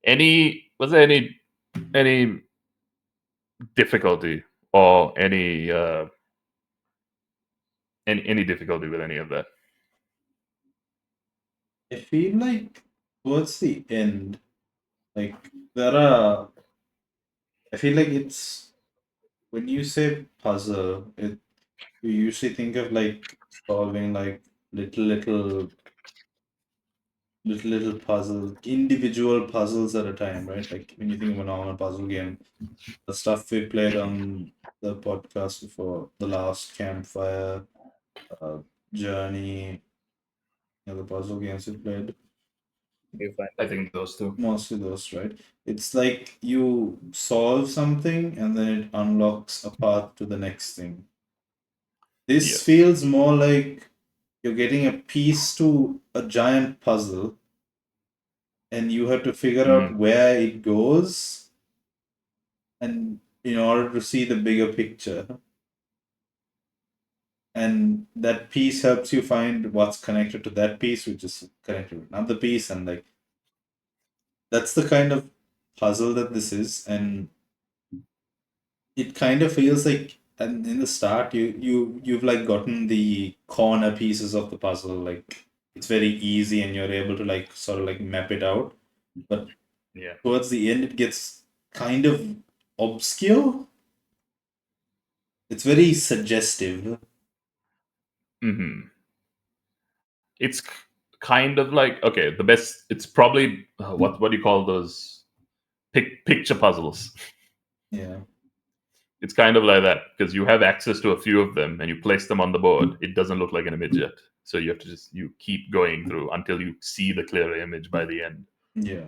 there any difficulty or any difficulty with any of that? I feel like towards the end, like I feel like it's when you say puzzle, you usually think of like solving like little little puzzles, individual puzzles at a time, right? Like when you think of a normal puzzle game, the stuff we played on the podcast before, The Last Campfire, Journey, the puzzle games we played, You find I think those two. mostly those, right? It's like you solve something and then it unlocks a path to the next thing. This Yes. feels more like you're getting a piece to a giant puzzle and you have to figure out where it goes and in order to see the bigger picture. And that piece helps you find what's connected to that piece, which is connected to another piece, and like that's the kind of puzzle that this is. And it kind of feels like, and in the start you've like gotten the corner pieces of the puzzle, like it's very easy and you're able to like sort of like map it out, but Yeah. towards the end it gets kind of obscure. It's very suggestive. It's kind of like, okay, the best. It's probably what do you call those picture puzzles? Yeah. It's kind of like that because you have access to a few of them and you place them on the board. It doesn't look like an image yet, so you have to you keep going through until you see the clear image by the end. Yeah.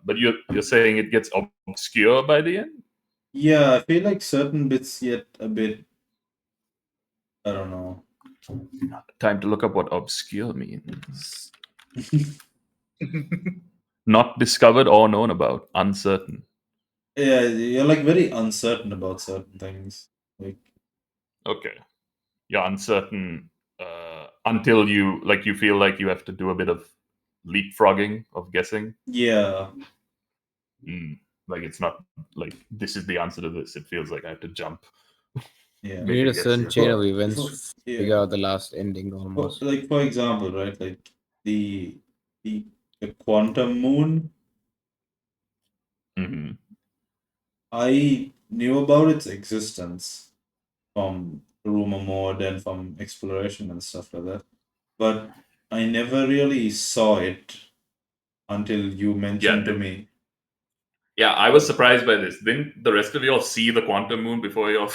But you're saying it gets obscure by the end? Yeah, I feel like certain bits get a bit, I don't know. Time to look up what obscure means. Not discovered or known about. Uncertain. Yeah, you're like very uncertain about certain things. Like, Okay. You're uncertain until you feel like you have to do a bit of leapfrogging of guessing. yeah, Like it's not like this is the answer to this. It feels like I have to jump. yeah. You need a certain chain of events For- to figure out the last ending almost. like for example, right? Like the the, the quantum moon. Mhm. I knew about its existence from rumor mode and from exploration and stuff like that, but I never really saw it until you mentioned to me. Yeah, I was surprised by this. Didn't the rest of you all see the quantum moon before you all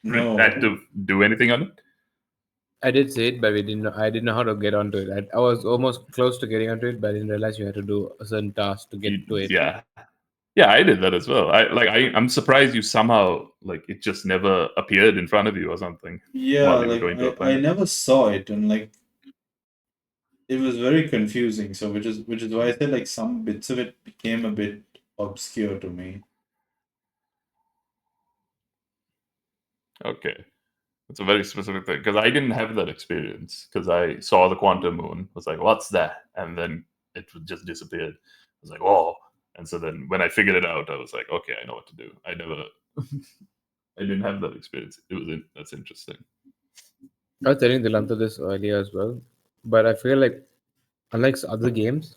No. had to do anything on it? I did say it, but we didn't know. I didn't know how to get onto it. I was almost close to getting onto it, but I didn't realize you had to do a certain task to get to it. Yeah, I did that as well. I'm surprised you somehow like it just never appeared in front of you or something. Yeah, while you were like going to a I planet. never saw it, and like it was very confusing. So which is why I said like some bits of it became a bit obscure to me. Okay, it's a very specific thing because I didn't have that experience because I saw the quantum moon. Was like, what's that? And then it just disappeared. I was like, oh. And so then when I figured it out, I was like, okay, I know what to do. I didn't have that experience. That's interesting. I was telling Dilanta this earlier as well, but I feel like unlike other games,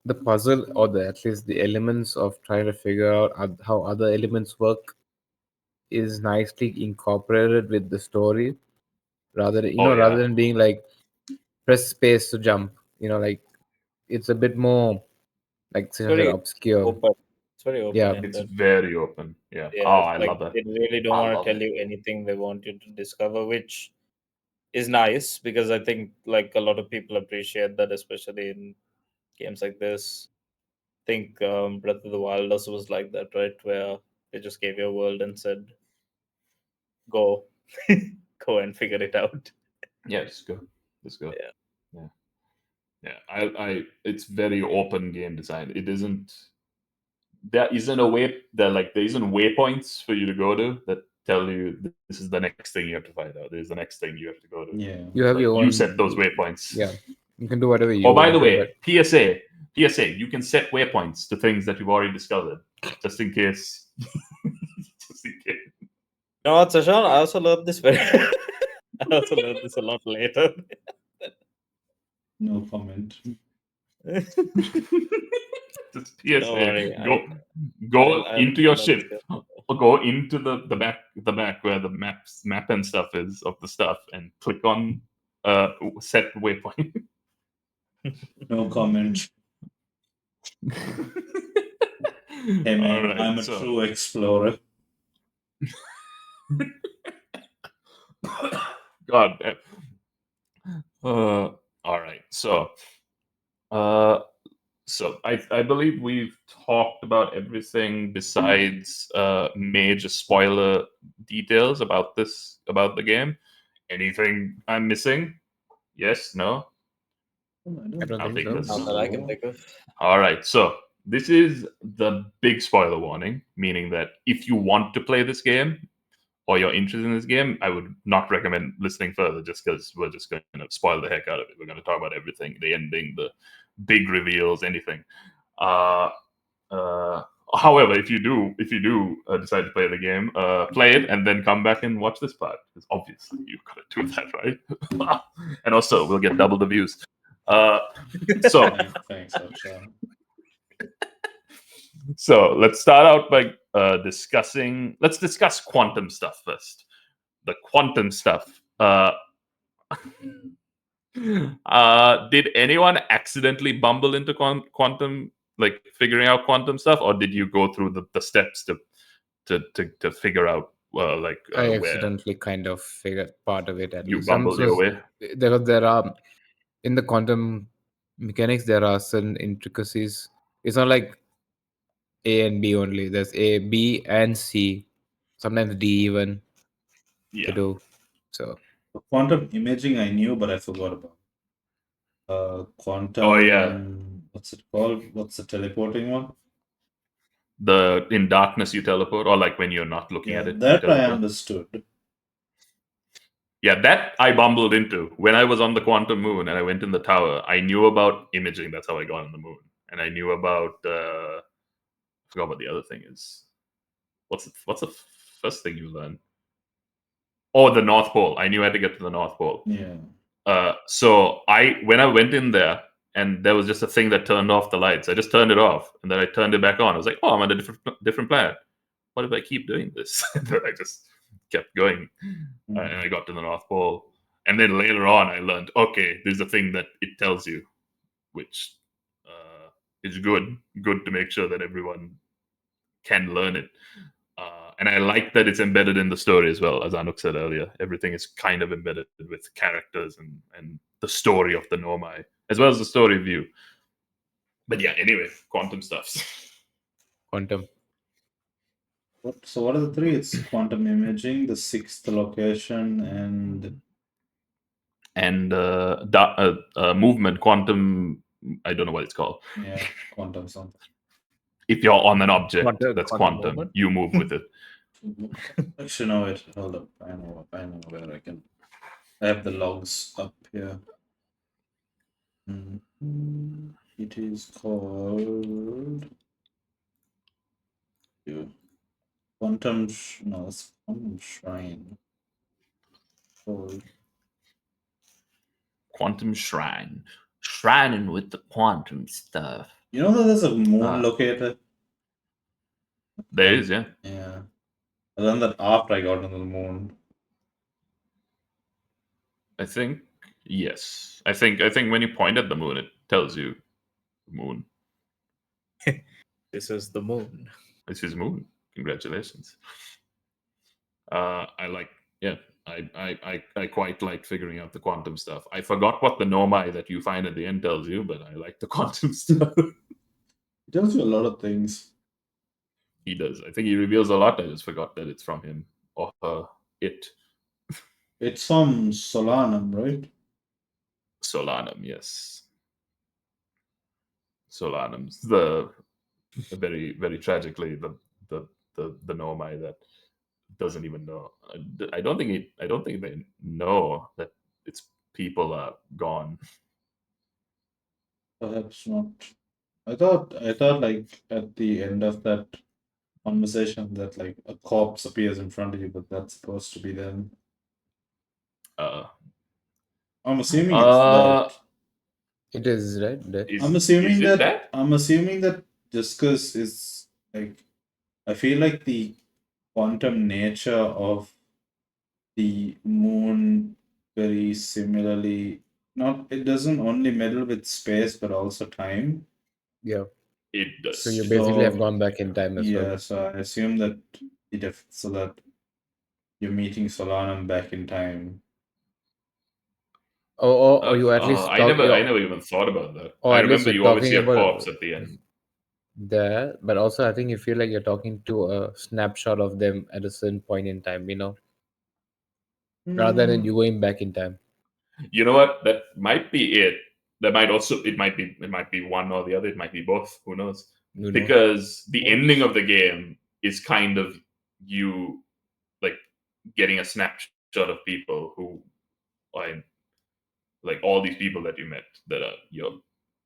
the puzzle or at least the elements of trying to figure out how other elements work is nicely incorporated with the story, rather than being like press space to jump. Like it's a bit more like very obscure. open. It's very open. Yeah. It's very open. Yeah. Yeah, Oh, it's I like love that. they really don't want to tell you anything. They want you to discover, which is nice because I think like a lot of people appreciate that, especially in games like this. I think Breath of the Wild also was like that, right? Where they just gave you a world and said, "Go, go and figure it out." Yeah, just go. Just go. Yeah. I it's very open game design. It isn't there isn't waypoints for you to go to that tell you this is the next thing you have to find out. This is the next thing you have to go to. Yeah. You have Like, your you own. set those waypoints. Yeah, you can do whatever you Oh, by want the to, way, but PSA, you can set waypoints to things that you've already discovered, just in case. Just in case. You know what, Sashan? I also learned this I also learned this a lot later. No comment. Just PSA. Don't worry. Go I'll into your learn ship. this. Go into the back where the map and stuff is of the stuff, and click on set waypoint. No comment. Hey man, All right, I'm a so- true explorer. God. All right. Uh, so I believe we've talked about everything besides major spoiler details about the game. Anything I'm missing? Yes, no? I don't I'll think take so. this. Not that I can think of. All right. So this is the big spoiler warning, meaning that if you want to play this game or you're interested in this game, I would not recommend listening further just because we're just going to spoil the heck out of it. We're going to talk about everything, the ending, the big reveals, anything. Uh, uh, However, if you do decide to play the game, play it and then come back and watch this part because obviously you've got to do that, right? And also, we'll get double the views. So Thanks, Aksha. So let's start out by discussing. Let's discuss quantum stuff first. The quantum stuff. Did anyone accidentally bumble into quantum, like figuring out quantum stuff, or did you go through the steps to figure out I where accidentally kind of figured part of it at you least. bumbled your way? There are in the quantum mechanics there are certain intricacies. It's not like A and B only. There's A, B, and C. Sometimes D even to Yeah. do. So Quantum imaging I knew, but I forgot about. Quantum. Oh yeah. What's it called? What's the teleporting one? The in darkness you teleport, or like when you're not looking at it, you That I teleport. understood. Yeah, that I bumbled into when I was on the quantum moon and I went in the tower. I knew about imaging. That's how I got on the moon, and I knew about. I forgot what the other thing is. What's the first thing you learn? Oh, the North Pole. I knew I had to get to the North Pole. Yeah. So when I went in there and there was just a thing that turned off the lights. I just turned it off and then I turned it back on. I was like, oh, I'm on a different planet. What if I keep doing this? And then I just kept going. And I got to the North Pole. And then later on, I learned, okay, there's a thing that it tells you, which is good to make sure that everyone can learn it. And I like that it's embedded in the story as well, as Anuk said earlier. Everything is kind of embedded with characters and the story of the Nomai, as well as the story view. But yeah, anyway, quantum stuffs. quantum. So what are the three? It's quantum imaging, the sixth location, and Movement, quantum. I don't know what it's called. yeah, quantum something. If you're on an object that's Quantum quantum, moment. you move with it. Actually, no, wait, hold up. I know where I can. I have the logs up here. It is called quantum. No, it's quantum shrine. Called. Quantum shrine, shrining with the quantum stuff. You know that there's a moon locator. There is, yeah. Yeah. I learned that after I got into the moon. I think yes. I think when you point at the moon, it tells you moon. This is the moon. This is moon. Congratulations. I like, yeah. I quite like figuring out the quantum stuff. I forgot what the Nomai that you find at the end tells you, but I like the quantum stuff. It tells you a lot of things. He does. I think he reveals a lot. I just forgot that it's from him or her. It. It's from Solanum, right? Solanum, yes. Solanum's the very very tragically the Nomai that doesn't even know. I don't think they know that its people are gone. Perhaps not. I thought like at the end of that conversation that like a corpse appears in front of you, but that's supposed to be them. Uh, I'm assuming it's that. It is right there. I'm assuming is it that. I'm assuming that just because is like, I feel like the quantum nature of the moon very similarly Not it doesn't only meddle with space but also time. Yeah. It So does. you basically have So gone back in time as yeah, well. so I assume that so that you're meeting Solanum back in time. Or you at least talk. I never even thought about that. Or I at least remember you're you always talking see a about corpse at the end. there, but also I think you feel like you're talking to a snapshot of them at a certain point in time, rather than you going back in time. You know what? That might be it. That might also it might be one or the other. It might be both. Who knows? You know? Because the What? ending of the game is kind of you like getting a snapshot of people who are like all these people that you met that are you're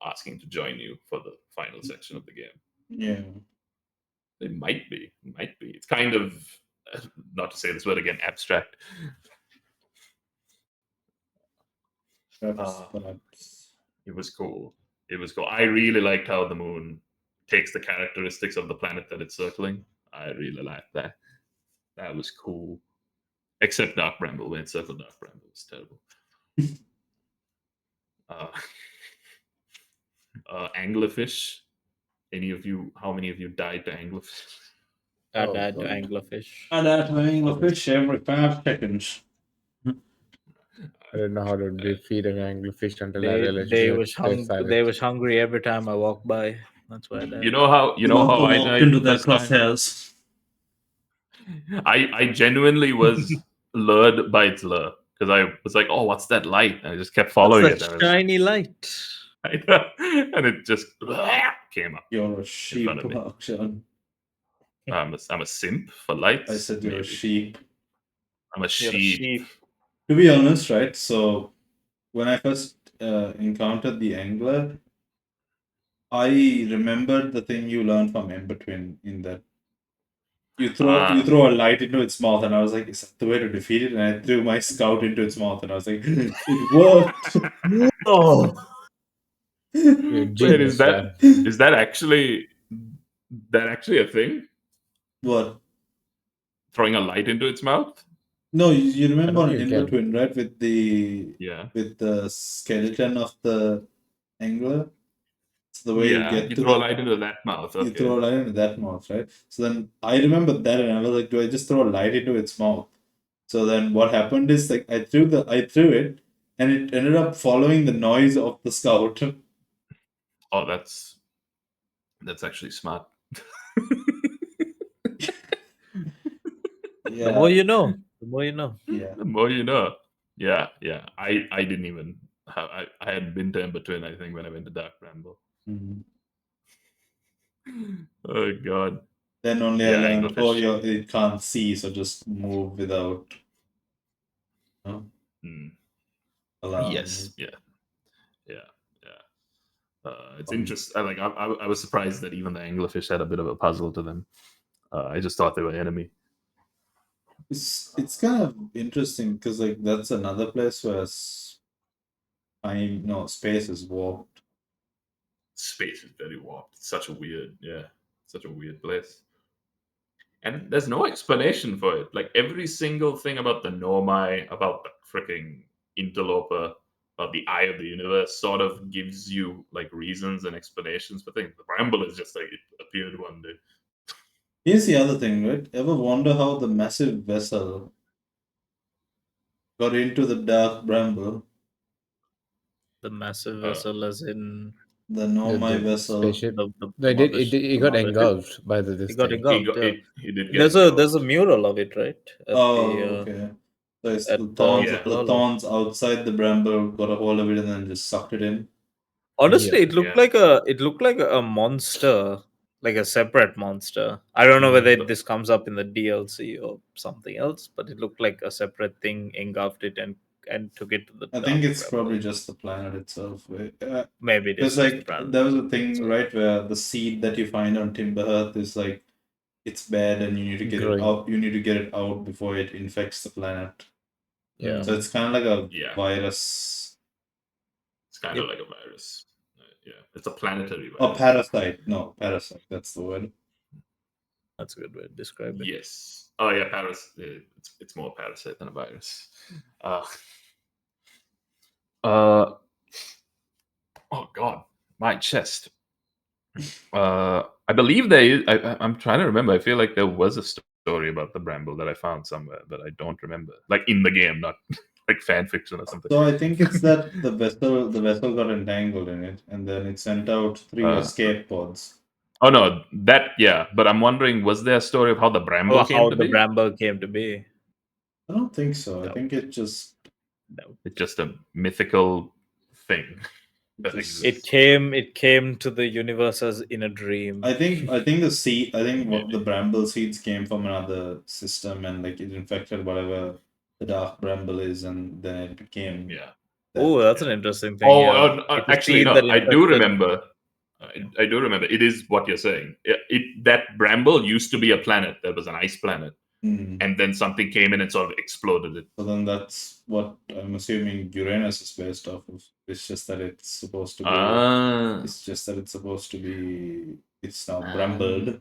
asking to join you for the final section of the game. Yeah. It might be. It might be. It's kind of not to say this word again, abstract. Perhaps, Uh, perhaps. it was cool. It was cool. I really liked how the moon takes the characteristics of the planet that it's circling. I really liked that. That was cool. Except Dark Bramble. When it circled Dark Bramble, it was terrible. Uh, anglerfish. How many of you died to anglerfish? I Oh died to god. anglerfish. And that having a fish every 5 seconds. I don't know how to defeat an anglerfish until I realized they're They silent. was hungry every time I walked by. That's why I died. You know how I walked died into the their first time? crosshairs. I genuinely was lured by its lure because I was like, "Oh, what's that light?" And I just kept What's following that it. shiny light? And it just came up You're a in sheep, front of me. Akshan. I'm a simp for lights. I said you're a maybe. sheep. I'm a You're a sheep. sheep. To be honest, right? So when I first encountered the angler, I remembered the thing you learned from Ember Twin in that you throw a light into its mouth, and I was like, is that the way to defeat it? And I threw my scout into its mouth, and I was like, it worked. Oh, You're a Wait, genius, man. is that actually a thing? What? Throwing a light into its mouth? No, you I remember don't on think you Ember can. Twin, right? With Yeah. the skeleton of the angler. So the way you Yeah. get You to throw a the light into that mouth. you throw Okay. a light into that mouth, right? So then I remember that, and I was like, do I just throw a light into its mouth? So then what happened is like I threw it, and it ended up following the noise of the scout. Oh, that's actually smart. the more Yeah, you know. The more you know. yeah. The more you know. Yeah, yeah. I didn't even have I hadn't been to Ember Twin, I think, when I went to Dark Bramble. Mhm. Oh god. Then only I Yeah, learned, oh, anglerfish. it can't see, so just move without Mm. allowing Yes. it. Yeah. Yeah. Yeah. It's Um, interesting. I was surprised that even the anglerfish had a bit of a puzzle to them. I just thought they were enemy. it's kind of interesting because like that's another place where space is warped. Space is very warped. It's such a weird place. And there's no explanation for it. Like every single thing about the Nomai, about the freaking interloper, about the eye of the universe, sort of gives you like reasons and explanations for things. The Bramble is just like it appeared one day. Here's the other thing, right? Ever wonder how the massive vessel got into the dark bramble? The massive Uh, vessel, as in The Nomai The vessel. spaceship. the No, Mobius. it The got Mobius. engulfed by this It got thing. engulfed. Yeah. it did get There's a engulfed. mural of it, right? At Oh, the okay. So it's at the Yeah. the Malala. thorns outside the bramble got a hold of it and then just sucked it in. Honestly, Yeah. it looked like a monster, like a separate monster. I don't know whether But this comes up in the DLC or something else, but it looked like a separate thing engulfed it and took it to the I dark think it's probably bramble. just the planet itself. Maybe it is Because just the like planet. there was a thing, So right, where the seed that you find on Timberhearth is like it's bad and you need to get it Growing. out. You need to get it out before it infects the planet. Yeah. So it's kind of like a yeah, virus. it's kind Yep. of like a virus. Yeah, it's a planetary A virus. parasite. No, parasite. That's the word. that's a good way to describe it. Yes. Oh yeah, Paris. It's more a parasite than a virus. Uh, Oh God, my chest. I believe there is. I'm trying to remember. I feel like there was a story about the bramble that I found somewhere, but I don't remember. Like in the game, not like fan fiction or something. So I think it's that the vessel got entangled in it, and then it sent out 3 escape pods. Oh no, that yeah. But I'm wondering, was there a story of how the bramble Or came how to the be? bramble came to be. I don't think so. I No. think it just No. It's just a mythical thing that Just- exists. It came to the universe as in a dream. I think the seed. I think what the bramble seeds came from another system, and like it infected whatever the dark bramble is, and then it became. Yeah. Oh, that's an interesting thing. Oh, yeah. It's a actually, seed no. that I do infected- remember. I do remember. It is what you're saying. That bramble used to be a planet. That was an ice planet, and then something came in and sort of exploded it. So then that's what I'm assuming Uranus is based off of. It's just that it's supposed to be. Ah, It's just that it's supposed to be. It's now brambled.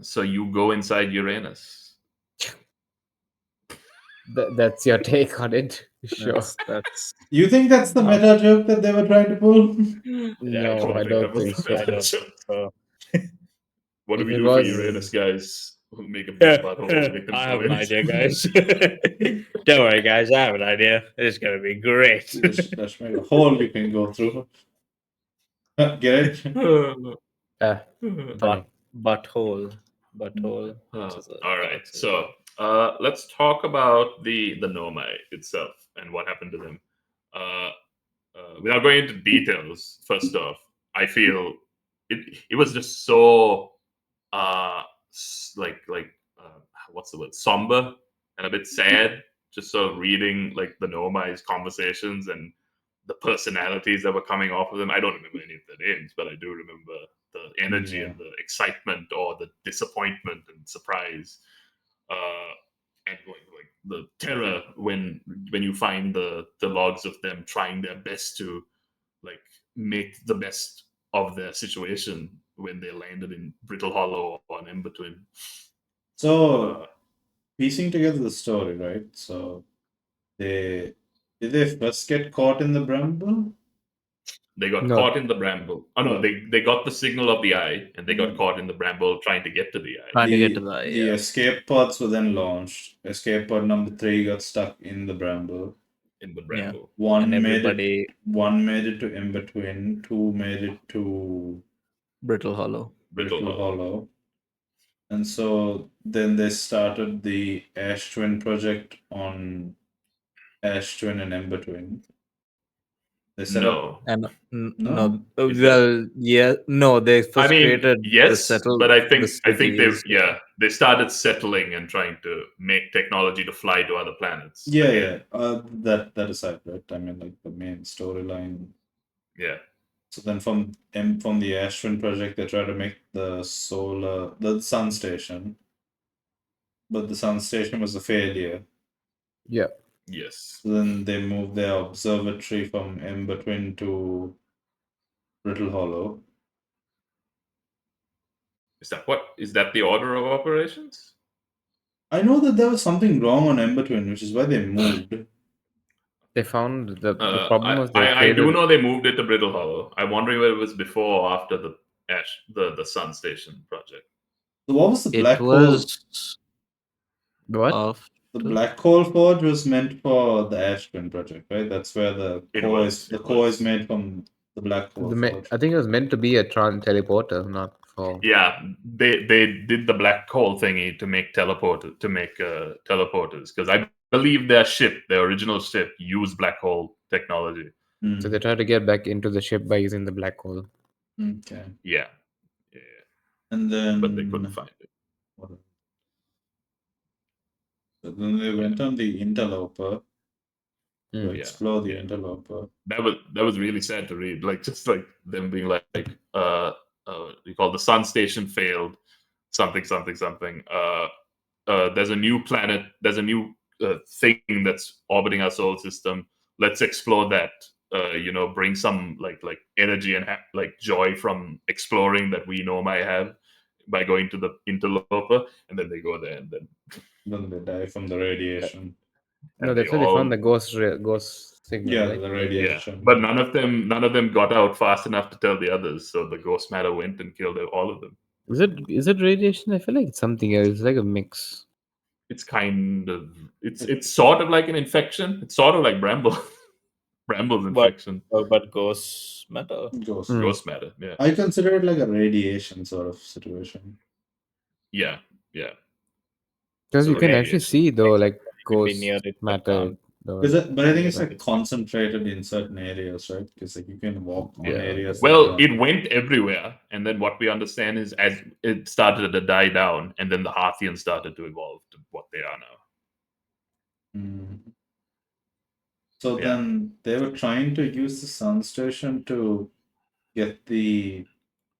So you go inside Uranus. That's your take on it. Sure. That's You think that's the meta joke that they were trying to pull? No, I don't think so. I don't think so. What do If we it do for was- Uranus, guys? We'll make a big butthole. Make them I have go an in. idea, guys. Don't worry, guys. I have an idea. It's gonna be great. Just make a hole you can go through. Get it? Ah, funny. Butthole. All which is a right. dog So let's talk about the Nomai itself and what happened to them. Without going into details, first off, I feel it was just so what's the word, somber and a bit sad. Just sort of reading like the Nomai's conversations and the personalities that were coming off of them. I don't remember any of the names, but I do remember the energy Yeah. and the excitement or the disappointment and surprise, and like the terror when you find the logs of them trying their best to like make the best of their situation when they landed in Brittle Hollow or an in between. So, piecing together the story, right? So, did they first get caught in the bramble? They got No. caught in the bramble. Oh no, they got the signal of the eye and they got caught in the bramble trying to get to the eye. Trying to get to The the escape pods were then launched. Escape pod number 3 got stuck in the bramble. In the bramble. One and made everybody it to in between. 2 made it to Brittle Hollow. Brittle Hollow. And so then they started the Ash Twin project on Ash Twin and Ember Twin. They set up. No. And No? Is well, yeah, no. They first I mean, created the yes, settle. but I the think cities. they started settling and trying to make technology to fly to other planets. Yeah, again. yeah. That aside, right? I mean, like the main storyline. Yeah. So then from the Ash Twin project, they try to make the sun station, but the sun station was a failure. Yeah. Yes. So then they moved their observatory from Ember Twin to Brittle Hollow. Is that the order of operations? I know that there was something wrong on Ember Twin, which is why they moved. They found the problem was they I do created. know they moved it to Brittle Hollow. I'm wondering whether it was before or after the Sun Station project. So what was the It black hole? was What? of The black hole forge was meant for the Ash Twin project, right? That's where the It core was, is. The it core was. is made from the black hole forge. I think it was meant to be a teleporter, not for. Yeah, they did the black hole thingy to make teleporters because I believe their original ship, used black hole technology. So they tried to get back into the ship by using the black hole. Okay. Yeah. And then. But they couldn't find it. So then they went on the interloper to Mm. explore the interloper. That was really sad to read. Like just like them being like, you call the Sun Station failed, something. There's a new planet. There's a new thing that's orbiting our solar system. Let's explore that. Bring some like energy and like joy from exploring that we know might have by going to the interloper, and then they go there and then Then they die from the radiation. No, And they said they all- found the ghost signal, Yeah, right? the yeah, radiation. but none of them got out fast enough to tell the others. So the ghost matter went and killed all of them. Is it radiation? I feel like it's something else. It's like a mix. It's kind of it's sort of like an infection. It's sort of like Bramble's infection. But ghosts matter. Ghost. Ghost matter. Yeah. I consider it like a radiation sort of situation. Yeah. Because So you can actually radiation. see though, like Can be near ghost it, but matter. can't. though. But I think it's Right. like concentrated in certain areas, right? Because like you can walk on Yeah. areas. that Well, don't- it went everywhere, and then what we understand is as it started to die down, and then the Hearthians started to evolve to what they are now. Mm. So Yeah. then they were trying to use the sun station to get the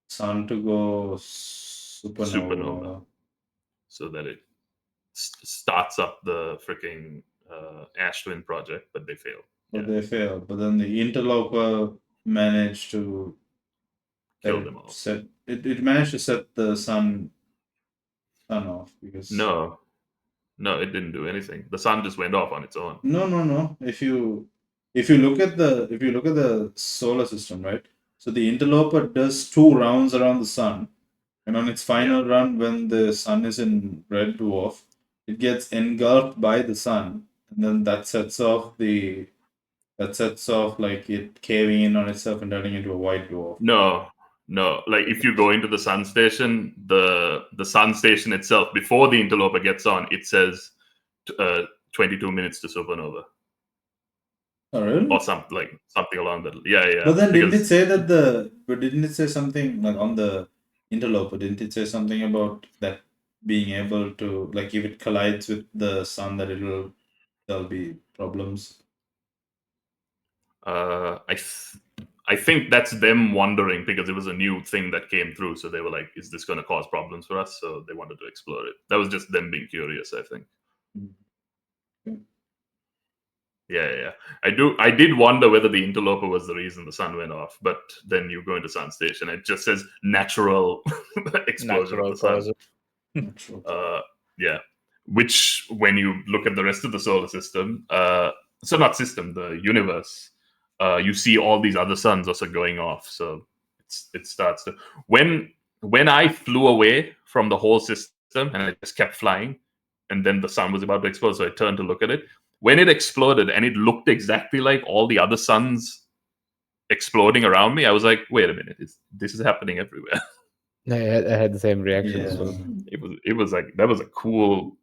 sun to go supernova. So that it starts up the freaking Ash Twin project, but they failed. But they failed. But then the interloper managed to Killed them all. It managed to set the sun off because No, it didn't do anything. The sun just went off on its own. No. If you look at the solar system, right? So the interloper does 2 rounds around the sun, and on its final run, when the sun is in red dwarf, it gets engulfed by the sun, and then that sets off like it caving in on itself and turning into a white dwarf. No. Like if you go into the sun station, the sun station itself, before the interloper gets on, it says 22 minutes to supernova. Oh, really? Or something along that. Yeah. But then because- didn't it say something like on the interloper? Didn't it say something about that being able to, like, if it collides with the sun, that there'll be problems? I think that's them wondering because it was a new thing that came through. So they were like, "Is this going to cause problems for us?" So they wanted to explore it. That was just them being curious, I think. Yeah. I did wonder whether the interloper was the reason the sun went off, but then you go into sun station, it just says natural explosion Natural of the sun. causes. Yeah. Which, when you look at the rest of the solar system, so not system, the universe, you see all these other suns also going off. So it starts to when I flew away from the whole system and I just kept flying, and then the sun was about to explode, so I turned to look at it. When it exploded and it looked exactly like all the other suns exploding around me, I was like, "Wait a minute, this is happening everywhere." I had the same reaction as well. It was like that was a cool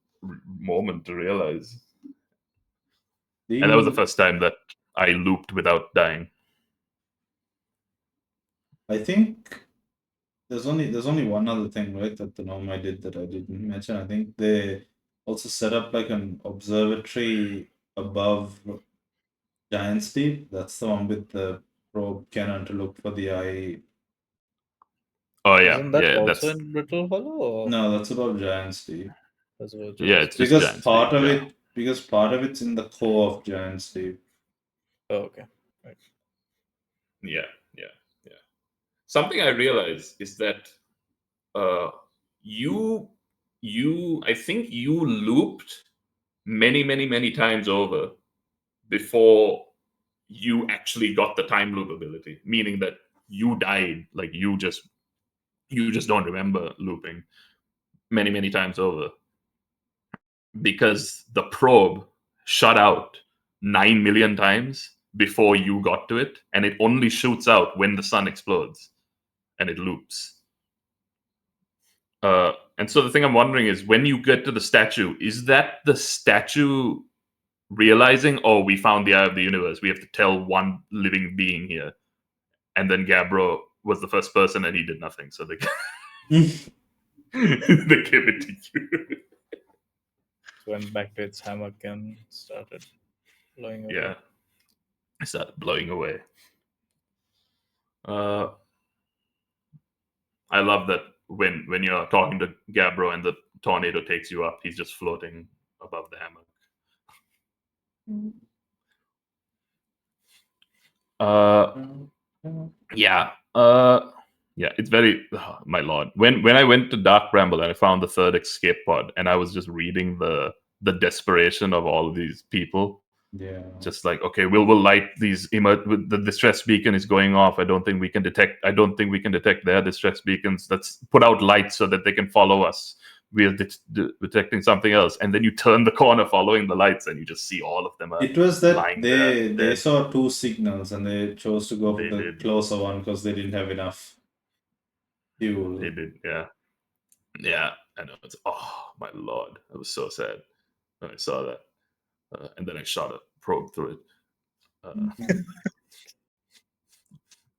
moment to realize, and that was the first time that I looped without dying. I think there's only one other thing, right, that the Nomai did that I didn't mention. I think they also set up like an observatory above Giant's Deep. That's the one with the probe cannon to look for the eye. Oh yeah, Isn't that yeah, also that's in Brittle Hollow? Or No, that's above Giant's Deep. that's about yeah, it's just Because Giant's part Deep, of yeah. it, because part of it's in the core of Giant's Deep. Oh, okay. Yeah. Something I realized is that you I think you looped many times over before you actually got the time loop ability, meaning that you died, like you just don't remember looping many times over because the probe shut out 9 million times before you got to it, and it only shoots out when the sun explodes and it loops. And so the thing I'm wondering is, when you get to the statue, is that the statue realizing, "Oh, we found the eye of the universe, we have to tell one living being here," and then Gabbro was the first person and he did nothing, so they they gave it to you. Went back to its hammock and started blowing away. Yeah, I started blowing away. I love that when you're talking to Gabbro and the tornado takes you up, he's just floating above the hammock. Yeah, it's very, my lord. When I went to Dark Bramble and I found the third escape pod, and I was just reading the the desperation of all these people. Yeah. Just like, okay, we'll light these with the distress beacon is going off. I don't think we can detect their distress beacons. Let's put out lights so that they can follow us. We are detecting something else, and then you turn the corner following the lights, and you just see all of them. It was that lying they there. saw two signals and they chose to go for They the did. closer one because they didn't have enough fuel. They did, yeah. Yeah, I know. It's, oh my lord, I was so sad when I saw that, and then I shot a probe through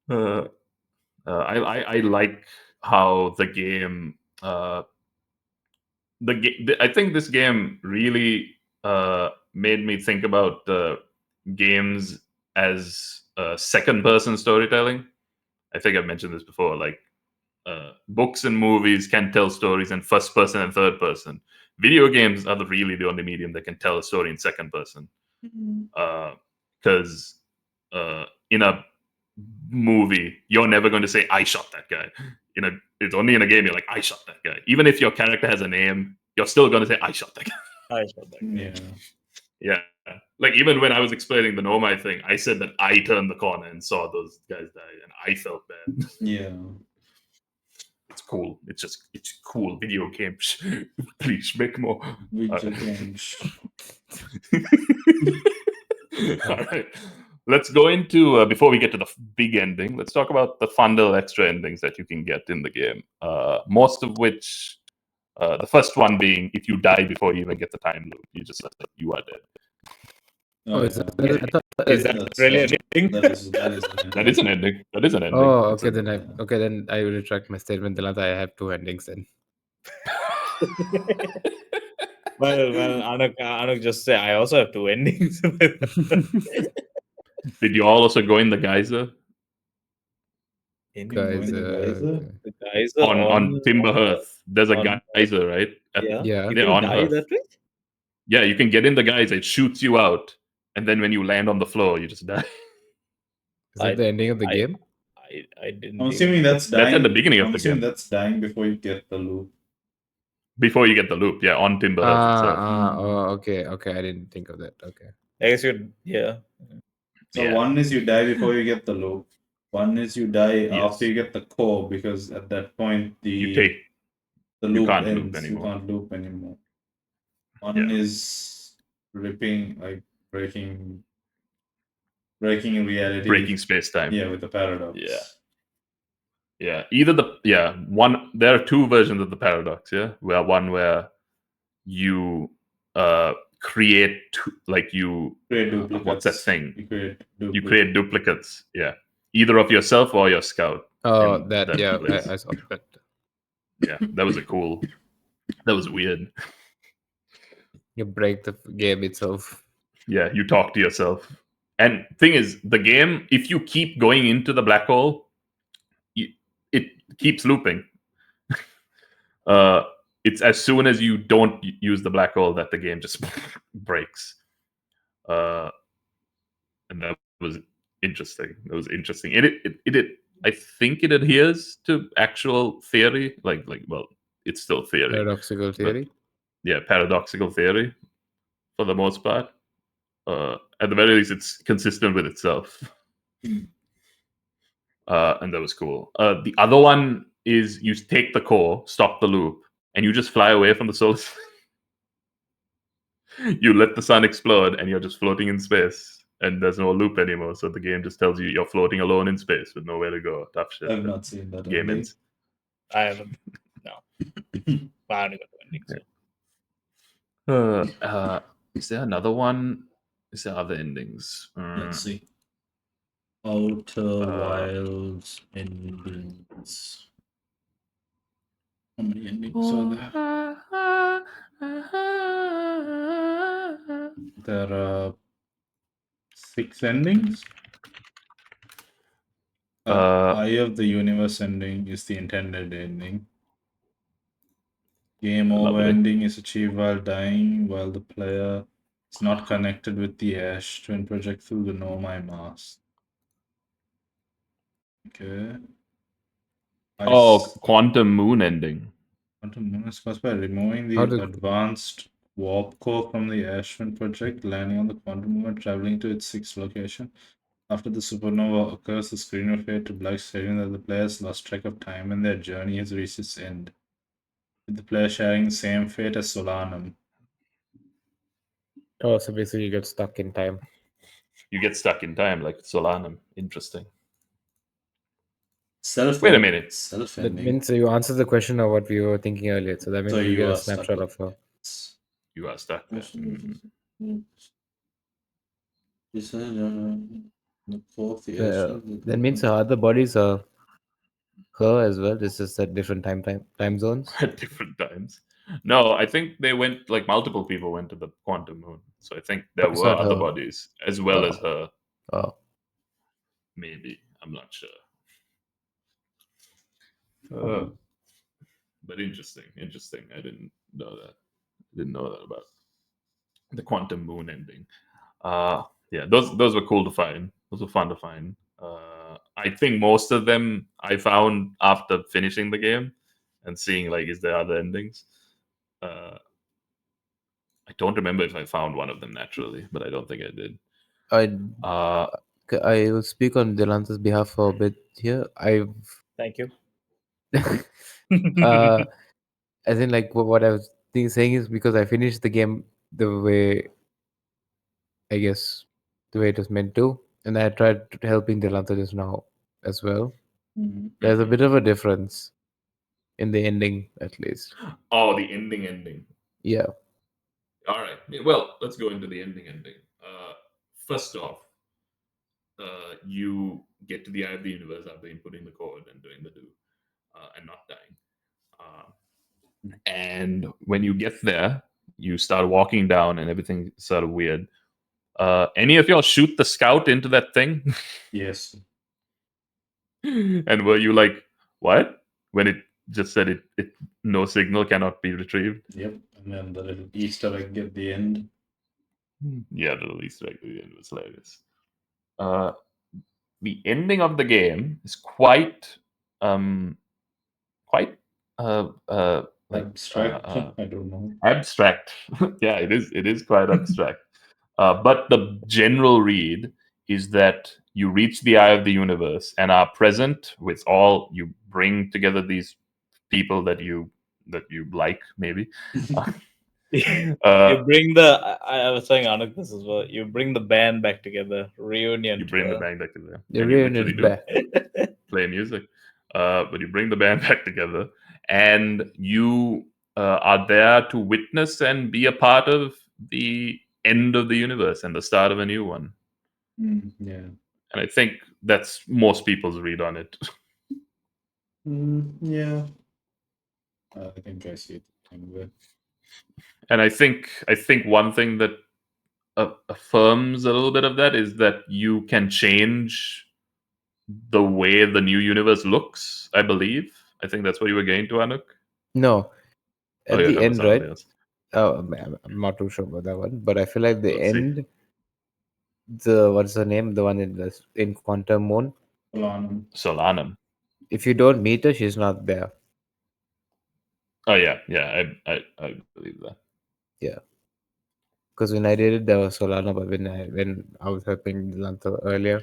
it. I like how the game. I think this game really made me think about games as second-person storytelling. I think I've mentioned this before. Like books and movies can tell stories in first person and third person. Video games are really the only medium that can tell a story in second person. Because in a movie, you're never going to say, "I shot that guy." It's only in a game you're like, "I shot that guy." Even if your character has a name, you're still going to say, "I shot that guy." I shot that guy. Yeah. Yeah. Like even when I was explaining the Nomai thing, I said that I turned the corner and saw those guys die, and I felt bad. Yeah. It's cool. It's cool. Video games. Please make more. Video games. All right. Let's go into before we get to the big ending. Let's talk about the fun little extra endings that you can get in the game. Most of which, the first one being, if you die before you even get the time loop, you just you are dead. Oh, is yeah. that, I thought, Is that That's, really a thing? that is an That is an ending. That is an ending. oh, It's okay. a- Then I will retract my statement. Delanta, I have two endings then. Well, Anuk just say I also have two endings. Did you all also go in the geyser Guys, okay. The guys are on Timber Hearth? There's a on- geyser, right? Yeah. Yeah. You Yeah, can on die Earth. that way? Yeah, you can get in the geyser. It shoots you out, and then when you land on the floor, you just die. Is that the ending of the game? I didn't. I'm even- assuming that's dying. That's at the beginning of I'm the assuming game. that's dying before you get the loop. Before you get the loop, yeah, on Timber Hearth itself. Okay. I didn't think of that. Okay. I guess you. Yeah. So Yeah. one is you die before you get the loop. One is you die Yes. after you get the core, because at that point the You loop can't ends. loop anymore. You can't loop anymore. One is ripping, like breaking reality. breaking space time. Yeah, with the paradox. Yeah. Either one. There are two versions of the paradox. Yeah, where you create you Create duplicates. what's that thing? You You create duplicates. Yeah, either of yourself or your scout. Oh, in that yeah, place. I saw that. Yeah, that was that was weird. You break the game itself. Yeah, you talk to yourself. And thing is, the game, if you keep going into the black hole, it keeps looping. It's as soon as you don't use the black hole that the game just breaks. And that was interesting. I think it adheres to actual theory. Well, it's still theory. Paradoxical theory. Yeah, paradoxical theory for the most part. At the very least, it's consistent with itself. And that was cool. The other one is you take the core, stop the loop, and you just fly away from the solar system. You let the sun explode, and you're just floating in space, and there's no loop anymore. So the game just tells you you're floating alone in space with nowhere to go. Tough shit. I've not seen that. Game ends. I haven't. No. I only got two endings. Yeah. Is there another one? Is there other endings? Let's see. Outer Wilds endings. How many endings are there? There are 6 endings. Eye of the Universe ending is the intended ending. Game over Lovely. ending is achieved while dying, while the player is not connected with the ash twin project through the Nomai mask. Okay. Quantum Moon ending. Quantum Moon is caused by removing How the do- advanced warp core from the Ashwin project, landing on the quantum moment, traveling to its sixth location. After the supernova occurs, the screen will fade to black, stating that the players lost track of time and their journey has reached its end, with the player sharing the same fate as Solanum. Oh, so basically you get stuck in time. You get stuck in time like Solanum. Interesting. Self Wait a minute. That Self-ending. means you answered the question of what we were thinking earlier. So that means So you you get a are stuck snapshot with- of her. You are stuck there. You said the fourth That means her other bodies are her as well. This is at different time zones. At different times. No, I think they went like multiple people went to the quantum moon. So I think there It's were not other her. bodies as well as her. Oh, Maybe. I'm not sure. But interesting. Interesting. I didn't know that. Didn't know that about the quantum moon ending. Yeah, those were cool to find. Those were fun to find. I think most of them I found after finishing the game and seeing like is there other endings. I don't remember if I found one of them naturally, but I don't think I did. I will speak on Delanta's behalf for a bit here. Thank you. As in, like, what I was saying is because I finished the game the way, I guess, the way it was meant to, and I tried helping Delanta just now as well. There's a bit of a difference in the ending, at least. Oh, the ending. Yeah. All right. Well, let's go into the ending. First off, you get to the eye of the universe after inputting the code and doing the do and not dying. And when you get there, you start walking down and everything sort of weird. Any of y'all shoot the scout into that thing? Yes. And were you like, what? When it just said it no signal cannot be retrieved? Yep. And then the little Easter egg at the end. Yeah, the Easter egg at the end was hilarious. The ending of the game is quite quite like Abstract. I don't know. abstract. Yeah, it is quite abstract. But the general read is that you reach the eye of the universe and are present with all. You bring together these people that you like, maybe. You bring the. I was saying Anup this as well. You bring the band back together. Reunion. You bring the band back together. The and you reunion literally is do back. play music. But you bring the band back together, and you are there to witness and be a part of the end of the universe and the start of a new one. Yeah. And I think that's most people's read on it. Yeah. I think I see it anyway. And I think one thing that affirms a little bit of that is that you can change the way the new universe looks. I believe. I think that's what you were getting to, Anuk. No. Oh, At you're the talking end, about something right? else. Oh, I'm not too sure about that one, but I feel like the Let's see. end, what's her name? The one in Quantum Moon. Solanum. If you don't meet her, she's not there. Oh yeah. I believe that. Yeah. Because when I did it, there was Solana, but when I was helping Delanta earlier,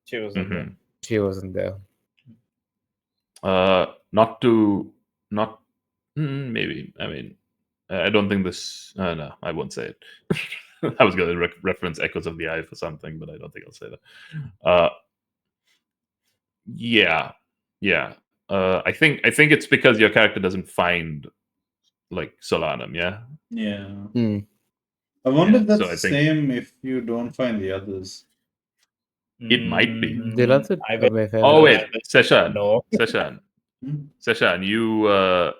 She wasn't there. she wasn't there. Not maybe. I mean, I don't think this. No, I won't say it. I was going to reference Echoes of the Eye for something, but I don't think I'll say that. Yeah. I think it's because your character doesn't find like Solanum. Yeah. Yeah. I wonder if that's so I the think same if you don't find the others. it might be. Delanta. Oh wait, Seshan. No. Seshan, you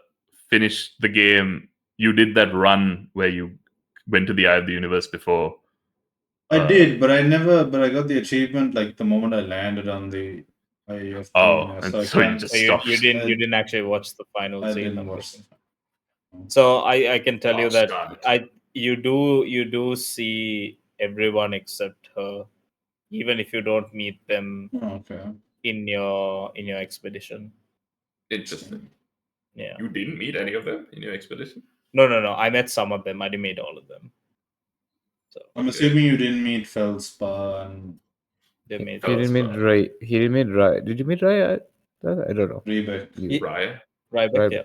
finished the game. You did that run where you went to the Eye of the Universe before. I did, but I got the achievement like the moment I landed on the Eye of the Universe. And So I so you can't. just So stopped. you didn't actually watch the final I scene. didn't I'm watch. guessing. So I can tell you that Scott. you do see everyone except her, even if you don't meet them Okay. in your expedition. Interesting. Yeah. You didn't meet any of them in your expedition? No. I met some of them. I didn't meet all of them. So I'm assuming you didn't meet Feldspar and they He made. didn't meet Ray. He didn't meet Ray. Did you meet Ray? I don't know. Rebeck. Raya. Ryback, Right. yeah.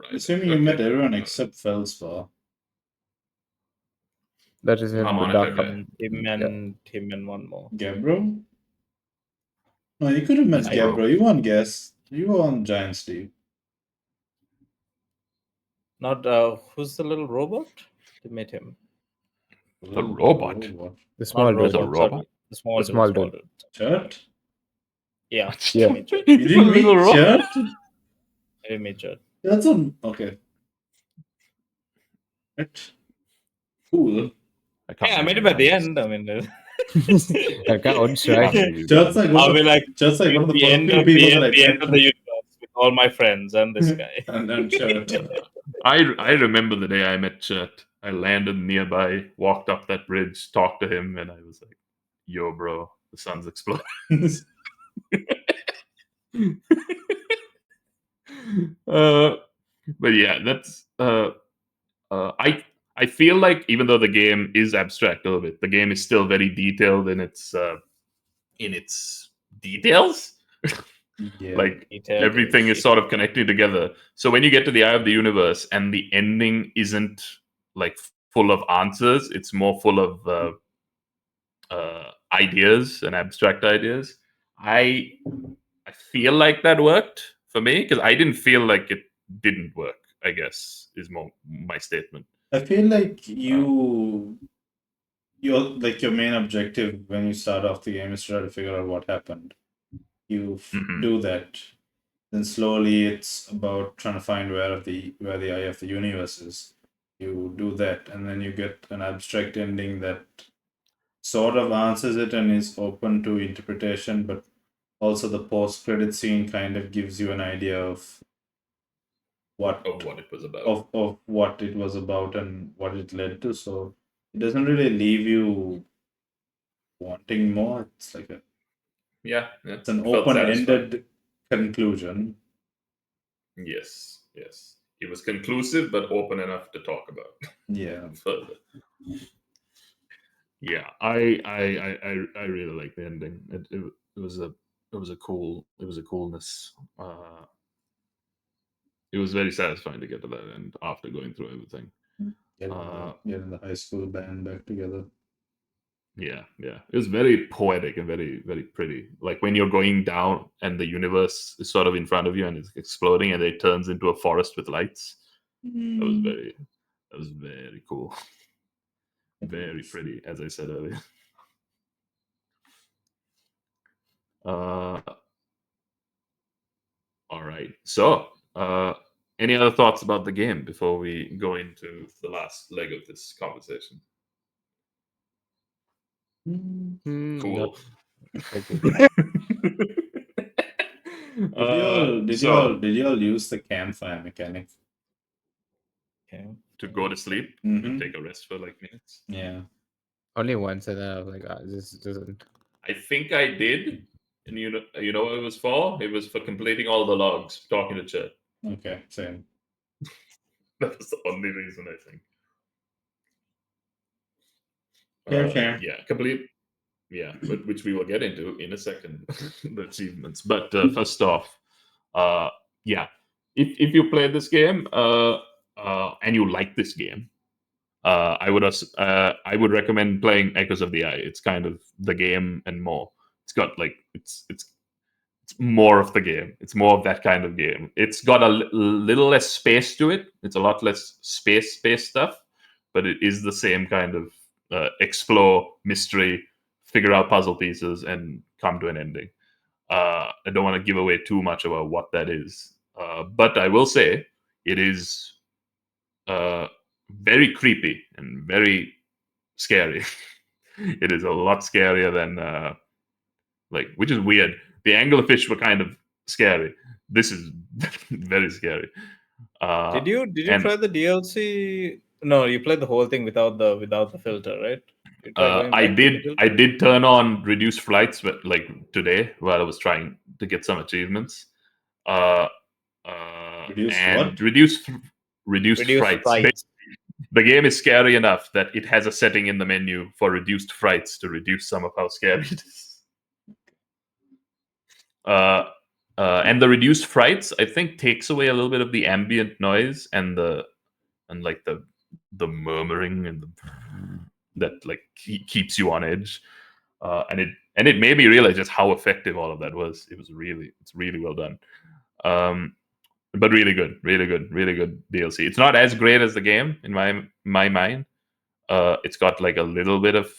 I'm assuming you met everyone except Feldspar. That is in the Harmonica dark. guy. Him and one more. Gabbro? No, you could have met He's Gabbro. broke. You won guess. You were on Giant Steve. Not who's the little robot? They met him. The robot. The small Not dude. There's a robot, robot? sorry. The small small dude. dude. Chert? Yeah. Yeah. I met Chert. You didn't meet Chert? I met Chert. That's on. Okay. Right. Cool. Yeah, I met him at the end. I mean, That counts, right? Chert's like I'll one be of like, Chert's like one of the the first end few of people that I the end met. of the universe with all my friends and this guy. And then Chert. I remember the day I met Chet. I landed nearby, walked up that bridge, talked to him, and I was like, "Yo, bro, the sun's exploding." But yeah, that's I feel like even though the game is abstract a little bit, the game is still very detailed in its details. Yeah. Like Detailed everything is shit. sort of connected together. So when you get to the eye of the universe and the ending isn't like full of answers, it's more full of ideas and abstract ideas. I feel like that worked for me because I didn't feel like it didn't work. I guess is more my statement. I feel like your main objective when you start off the game is to try to figure out what happened. You Mhm. do that. Then slowly it's about trying to find where the eye of the universe is. You do that, and then you get an abstract ending that sort of answers it and is open to interpretation, but also the post-credit scene kind of gives you an idea of what What it was about. of what it was about and what it led to. So it doesn't really leave you wanting more. It's like it's an it felt satisfying. open-ended conclusion. Yes. It was conclusive but open enough to talk about Yeah. further. Yeah, I really like the ending. It was a coolness. It was very satisfying to get to that end after going through everything. Getting the high school band back together. Yeah. It was very poetic and very, very pretty. Like when you're going down and the universe is sort of in front of you and it's exploding and it turns into a forest with lights. That was very cool. Very pretty, as I said earlier. All right. So, any other thoughts about the game before we go into the last leg of this conversation? Cool. Did you all use the campfire mechanic? Okay. To go to sleep Mhm. and take a rest for like minutes? Yeah. Only once, and then I was like, this doesn't. I think I did. And you know what it was for? It was for completing all the logs, talking to Chet. Okay, same. That was the only reason, I think. Sure. Yeah, complete. Yeah, but which we will get into in a second, the achievements. But first off, yeah, if you play this game and you like this game, I would recommend playing Echoes of the Eye. It's kind of the game and more. It's got like it's more of the game. It's more of that kind of game. It's got a little less space to it. It's a lot less space stuff, but it is the same kind of explore, mystery, figure out puzzle pieces, and come to an ending. I don't want to give away too much about what that is, but I will say it is very creepy and very scary. It is a lot scarier than which is weird. The anglerfish were kind of scary. This is very scary. Did you and, try the DLC? No, you played the whole thing without the filter, right? You tried going I back to the did. filter? I did turn on reduced flights, but like today, while I was trying to get some achievements. Reduced And what? reduced reduced frights. frights. The game is scary enough that it has a setting in the menu for reduced frights to reduce some of how scary it is. And the reduced frights, I think, takes away a little bit of the ambient noise and like the murmuring and that like keeps you on edge. And it made me realize just how effective all of that was. It's really well done. But really good DLC. It's not as great as the game in my mind. It's got like a little bit of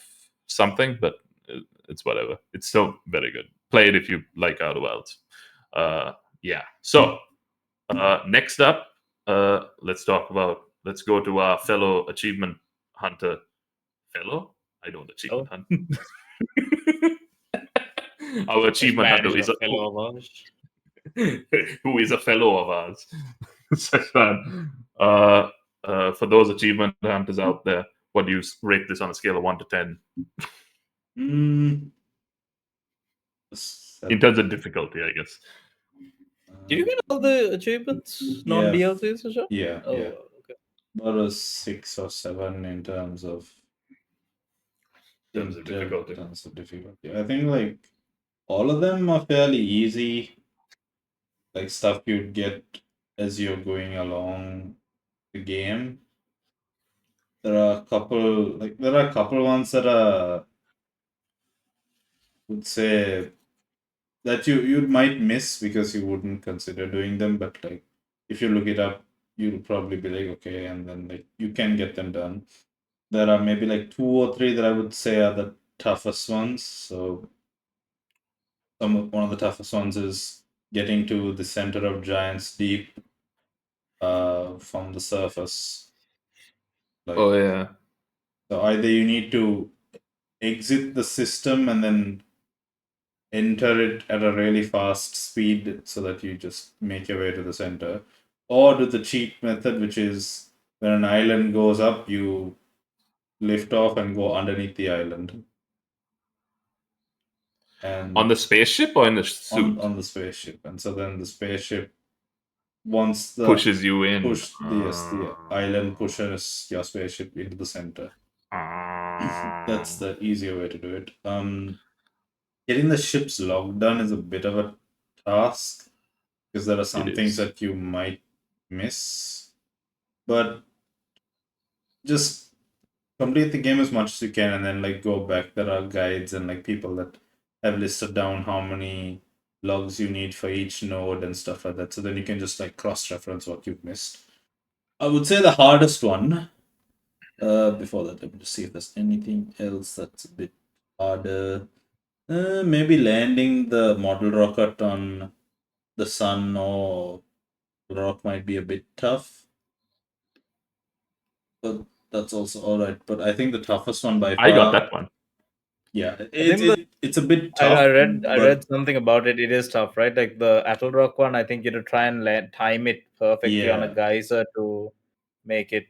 something, but it's whatever. It's still very good. Play it if you like Outer Wilds. Yeah. So next up, let's go to our fellow achievement hunter. Fellow? I don't achievement hunt. Our achievement Man hunter is is a fellow of ours. who is a fellow of ours. Sashan, for those achievement hunters out there, what do you rate this on a scale of 1 to 10 in terms of difficulty, I guess? Did you get all the achievements, non DLCs, or so? Yeah, Oh, yeah. okay. About a 6 or 7 in terms of difficulty. I think like all of them are fairly easy, like stuff you'd get as you're going along the game. There are a couple ones that are, would say, that you might miss because you wouldn't consider doing them, but like if you look it up, you'll probably be like, okay, and then like you can get them done. There are maybe like 2 or 3 that I would say are the toughest ones. So one of the toughest ones is getting to the center of Giant's Deep from the surface. Like, Oh yeah. so either you need to exit the system and then enter it at a really fast speed so that you just make your way to the center, or do the cheat method, which is when an island goes up, you lift off and go underneath the island. And On the spaceship or in the suit? on the spaceship, and so then the spaceship, once the pushes you in. the island pushes your spaceship into the center. That's the easier way to do it. Getting the ship's log done is a bit of a task because there are some It things is. that you might miss, but just complete the game as much as you can and then like go back. There are guides and like people that have listed down how many logs you need for each node and stuff like that, so then you can just like cross-reference what you've missed. I would say the hardest one, before that, let me just see if there's anything else that's a bit harder. Maybe landing the model rocket on the sun or rock might be a bit tough, but that's also all right. But I think the toughest one by far. I got that one. Yeah, think it's a bit tough. I read but something about it. It is tough, right? Like the Attle Rock one, I think you to try and time it perfectly on a Yeah. geyser to make it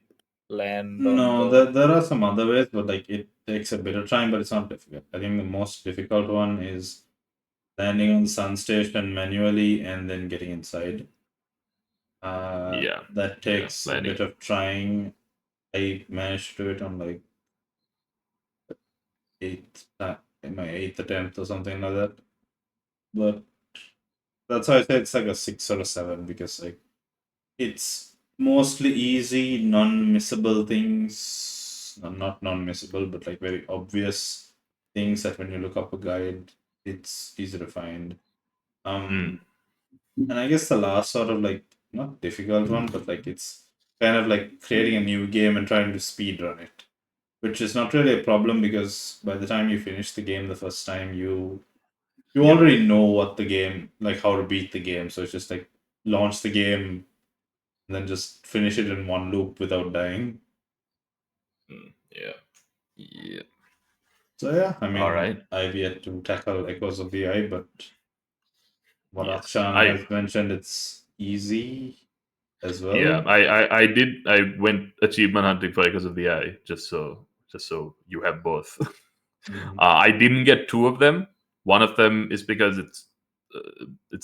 land. No, on the... there are some other ways, but like it takes a bit of time, but it's not difficult. I think the most difficult one is landing on the sun station manually and then getting inside. Yeah. That takes a landing. bit of trying. I managed to do it on like in my 8th attempt or something like that. But that's why I say it's like a 6 or a 7, because like it's mostly easy, non-missable things. Not non-missable, but like very obvious things that when you look up a guide, it's easy to find. And I guess the last sort of like not difficult one, but like it's kind of like creating a new game and trying to speedrun it, which is not really a problem because by the time you finish the game the first time, you already know what the game, like how to beat the game. So it's just like launch the game and then just finish it in one loop without dying. Yeah. So yeah, I mean, All right. I've yet to tackle Echoes of the Eye, but what Yes, Akshan has mentioned, it's easy as well. Yeah, I did. I went achievement hunting for Echoes of the Eye just so you have both. I didn't get 2 of them. One of them is because it's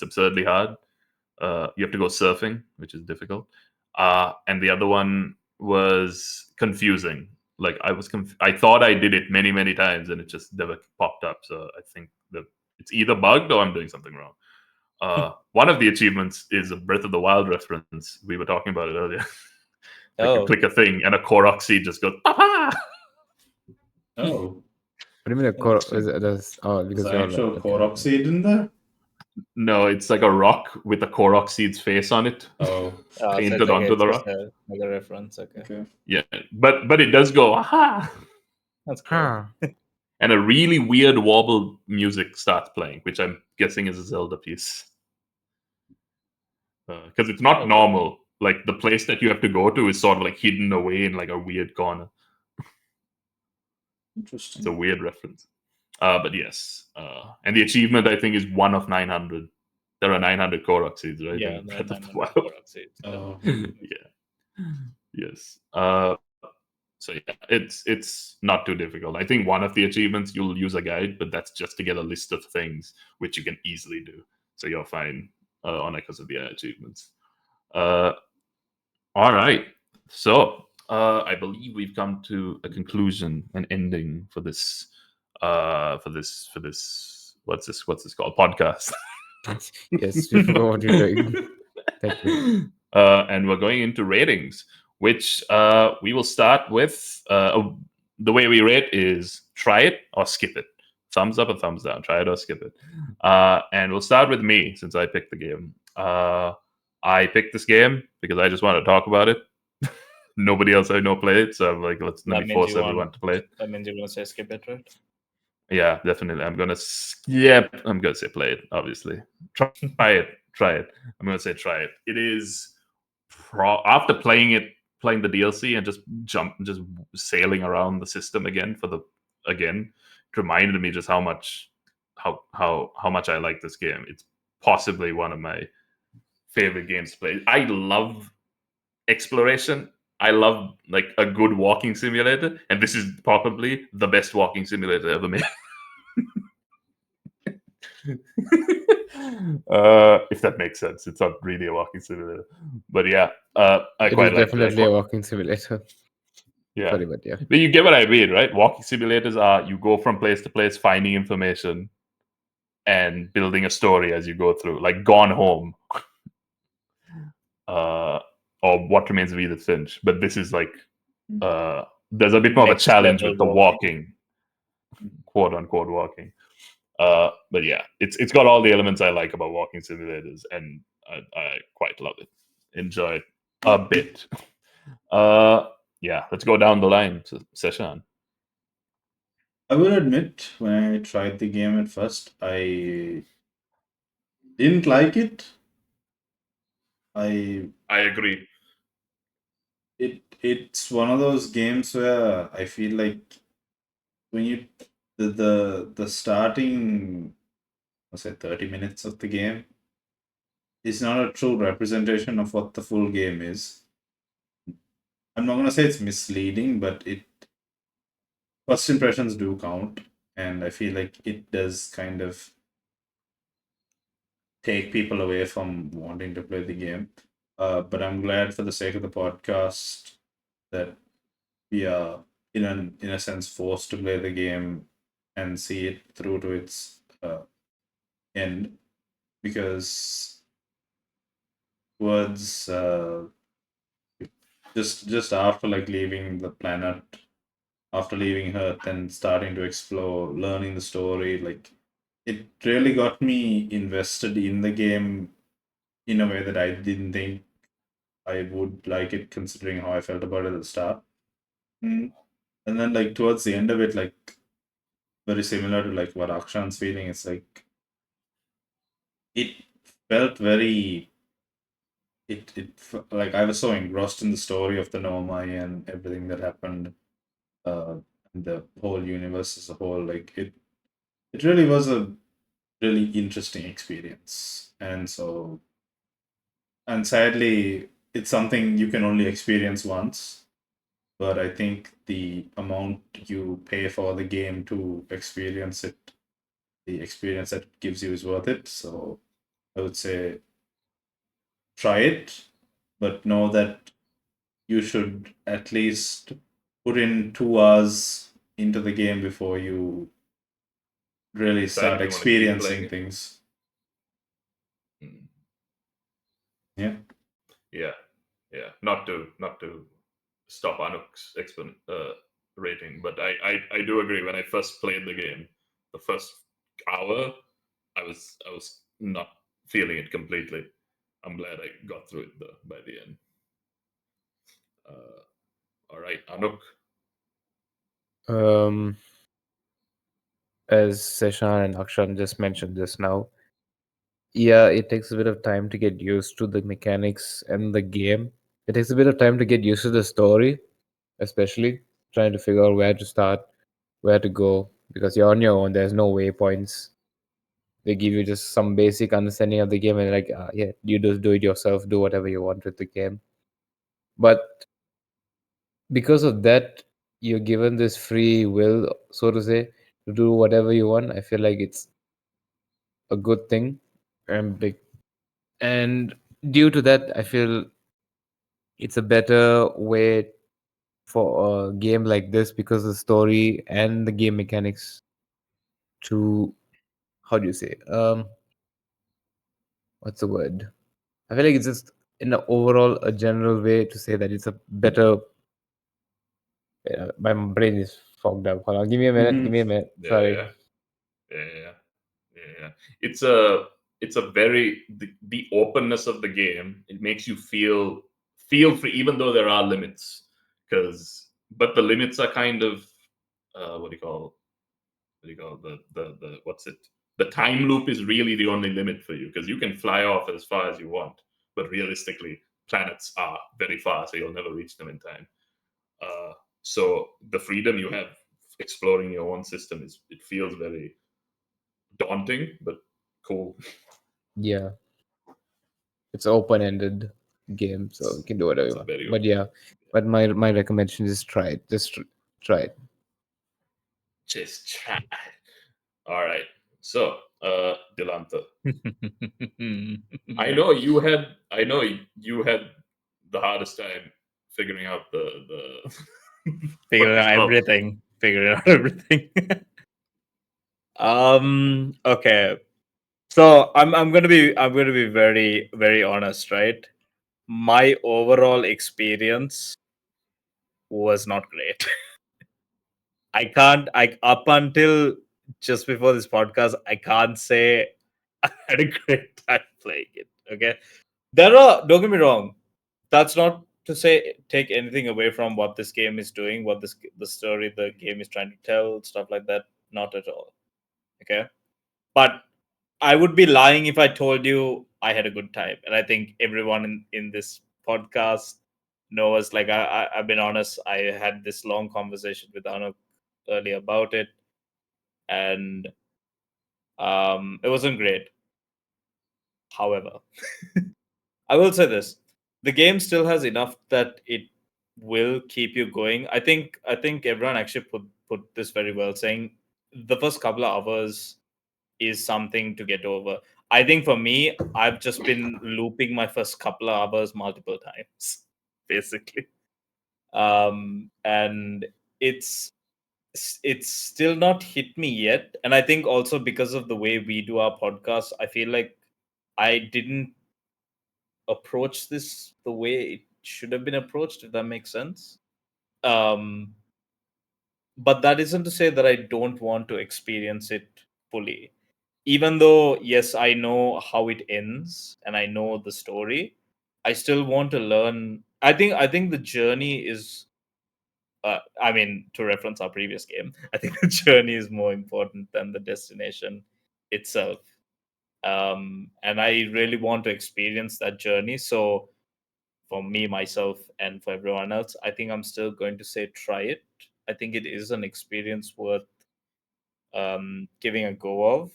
absurdly hard. You have to go surfing, which is difficult. and the other one was confusing. Like I thought I did it many times, and it just never popped up. So I think that it's either bugged or I'm doing something wrong. One of the achievements is a Breath of the Wild reference. We were talking about it earlier. Like you Oh, click a thing and a Korok seed just goes, "Papa!" Oh, What do you mean a Interesting. because there's an you're actual okay. Korok seed in there? No, it's like a rock with a Korok seed's face on it, Oh, so painted it's onto it's the just rock. like a reference. Okay, okay. Yeah, but it does go, aha! that's cool. Huh. And a really weird wobble music starts playing, which I'm guessing is a Zelda piece. Because it's not Okay. normal. Like the place that you have to go to is sort of like hidden away in like a weird corner. Interesting. It's a weird reference. But yes. And the achievement, I think, is 1 of 900. There are 900 Korok seeds, right? Yeah, in the Breath of the 900 Wild. Korok seeds. Oh, Yeah. Yes. So yeah, it's not too difficult. I think one of the achievements you'll use a guide, but that's just to get a list of things which you can easily do. So you're fine on because of the achievements. All right. So I believe we've come to a conclusion, an ending for this. What's this called? Podcast. Yes, we forgot what you're doing. Thank you. And we're going into ratings, which we will start with. The way we rate is try it or skip it. Thumbs up or thumbs down. Try it or skip it. And we'll start with me since I picked the game. I picked this game because I just want to talk about it. Nobody else I know played, so I'm like, let That me means force you everyone want- to play it. That means you're gonna say skip it, right? Yeah, definitely. I'm gonna say play it. Obviously, try it. I'm gonna say try it. It is after playing the DLC and just sailing around the system again it reminded me just how much I like this game. It's possibly one of my favorite games to play. I love exploration. I love like a good walking simulator, and this is probably the best walking simulator ever made. If that makes sense. It's not really a walking simulator, but yeah, I It is quite like definitely a walking simulator. yeah. Sorry, but yeah. But you get what I mean, right? Walking simulators are you go from place to place, finding information and building a story as you go through, like Gone Home, or What Remains of Edith Finch. But this is like there's a bit more of a Next challenge level with the walking, quote unquote walking. But yeah, it's got all the elements I like about walking simulators, and I quite love it. Enjoy it a bit. Yeah, let's go down the line to Seshan. I will admit, when I tried the game at first, I didn't like it. I agree. It's one of those games where I feel like when you the starting, let's say 30 minutes of the game is not a true representation of what the full game is. I'm not gonna say it's misleading, but first impressions do count, and I feel like it does kind of take people away from wanting to play the game. But I'm glad for the sake of the podcast that we are in a sense forced to play the game and see it through to its end, because towards just after like leaving the planet, after leaving Earth and starting to explore, learning the story, like it really got me invested in the game in a way that I didn't think I would like it, considering how I felt about it at the start. And then like towards the end of it, like very similar to like what Akshan's feeling, it's like it felt very like I was so engrossed in the story of the Nomai and everything that happened, and the whole universe as a whole. Like it really was a really interesting experience. And sadly, it's something you can only experience once. But I think the amount you pay for the game to experience it, the experience that it gives you is worth it. So I would say try it. but know that you should at least put in 2 hours into the game before you really Decide start if you want to keep playing experiencing it. things. Mm. Yeah. Yeah. Not to stop Anuk's rating, but I do agree. When I first played the game, the first hour, I was not feeling it completely. I'm glad I got through it though by the end. Uh, all right, Anuk. Um, as Seshan and Akshan just mentioned just now, yeah, it takes a bit of time to get used to the mechanics and the game. It takes a bit of time to get used to the story, especially trying to figure out where to start, where to go, because you're on your own. There's no waypoints. They give you just some basic understanding of the game, and like, yeah, you just do it yourself, do whatever you want with the game. But because of that, you're given this free will, so to say, to do whatever you want. I feel like it's a good thing, and big, and due to that, I feel it's a better way for a game like this because the story and the game mechanics to, how do you say, what's the word? I feel like it's just in the overall a general way to say that it's a better. My brain is fogged up. Hold on, give me a minute. Give me a minute. Yeah, Sorry. yeah, yeah, yeah. It's a very the openness of the game. It makes you feel free, even though there are limits. But the limits are kind of what do you call the what's it? The time loop is really the only limit for you because you can fly off as far as you want, but realistically, planets are very far, so you'll never reach them in time. Uh, so the freedom you have exploring your own system is it feels very daunting, but cool. Yeah, it's open-ended game, so you can do whatever you It's want. very But open. yeah, but my recommendation is try it. Just try it. Just try. All right. So, Delanta, I know you had the hardest time figuring out the what Figure is out called. everything. Figure out everything. Okay. So I'm gonna be very, very honest, right? My overall experience was not great. I can't I up until just before this podcast, I can't say I had a great time playing it. Okay. Don't get me wrong, that's not to say take anything away from what this game is doing, what the story the game is trying to tell, stuff like that. Not at all. Okay. But I would be lying if I told you I had a good time. And I think everyone in this podcast knows, like, I've been honest, I had this long conversation with Anuk earlier about it. And it wasn't great. However, I will say this: the game still has enough that it will keep you going. I think everyone actually put this very well, saying the first couple of hours is something to get over. I think for me, I've just been looping my first couple of hours multiple times, basically. And it's it's still not hit me yet. And I think also because of the way we do our podcast, I feel like I didn't approach this the way it should have been approached, if that makes sense. Um, but that isn't to say that I don't want to experience it fully. Even though, yes, I know how it ends and I know the story, I still want to learn. I think the journey is. I mean, to reference our previous game, I think the journey is more important than the destination itself. And I really want to experience that journey. So for me, myself, and for everyone else, I think I'm still going to say try it. I think it is an experience worth giving a go of.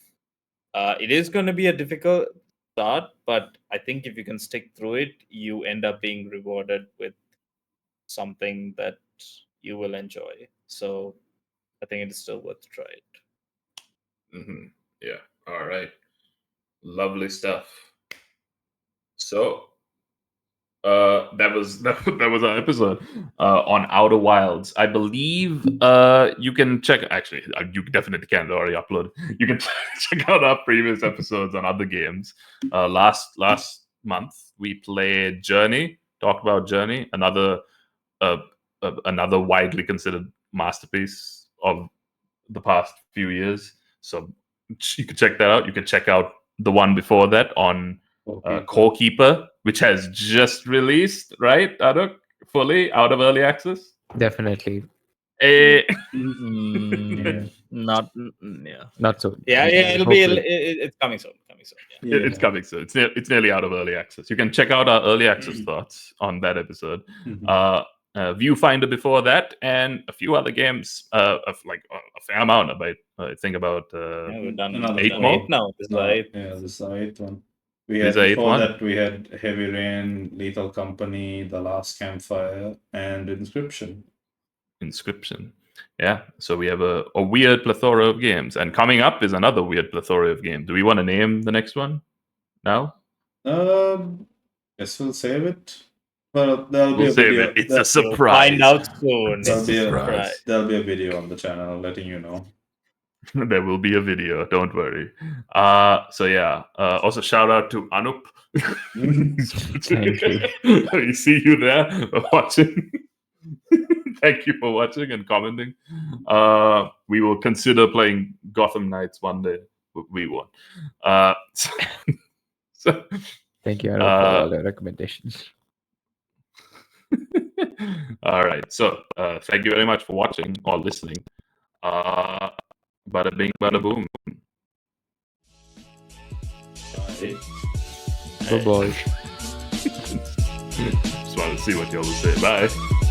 It is going to be a difficult start, but I think if you can stick through it, you end up being rewarded with something that you will enjoy. So I think it is still worth to try it. Hmm. Yeah. All right. Lovely stuff. So, That was that was our episode on Outer Wilds. I believe you can check. Actually, you definitely can. It already uploaded. You can check out our previous episodes on other games. Last month we played Journey. Talked about Journey, another widely considered masterpiece of the past few years. So you can check that out. You can check out the one before that on Core Keeper, which has just released, right, Aduk? Fully out of early access. Definitely. Eh, Not yeah. Not so. Yeah, it'll be. Hopefully. It's coming soon. Coming soon. Yeah. It's coming soon. It's nearly out of early access. You can check out our early access thoughts on that episode. Viewfinder before that, and a few other games. Of like a fair amount. I think about We've done Another 8 one. more. now. This is the eighth. Yeah, this is the eighth one. We This had is the eighth before one? that we had Heavy Rain, Lethal Company, The Last Campfire, and Inscription. Yeah, so we have a weird plethora of games, and coming up is another weird plethora of games. Do we want to name the next one now? Guess we'll save it. Well, there'll be We'll a save video. it. It's a You'll surprise. find out soon. There'll be, Surprise. there'll be a video on the channel letting you know. There will be a video. Don't worry. So yeah. Also, shout out to Anup. Thank you. We see you there watching. Thank you for watching and commenting. We will consider playing Gotham Knights one day. We won't. So, Thank you, Aaron, for all the recommendations. all right. So thank you very much for watching or listening. Bada bing, bada boom. Bye, boys. Just want to see what y'all will say. Bye.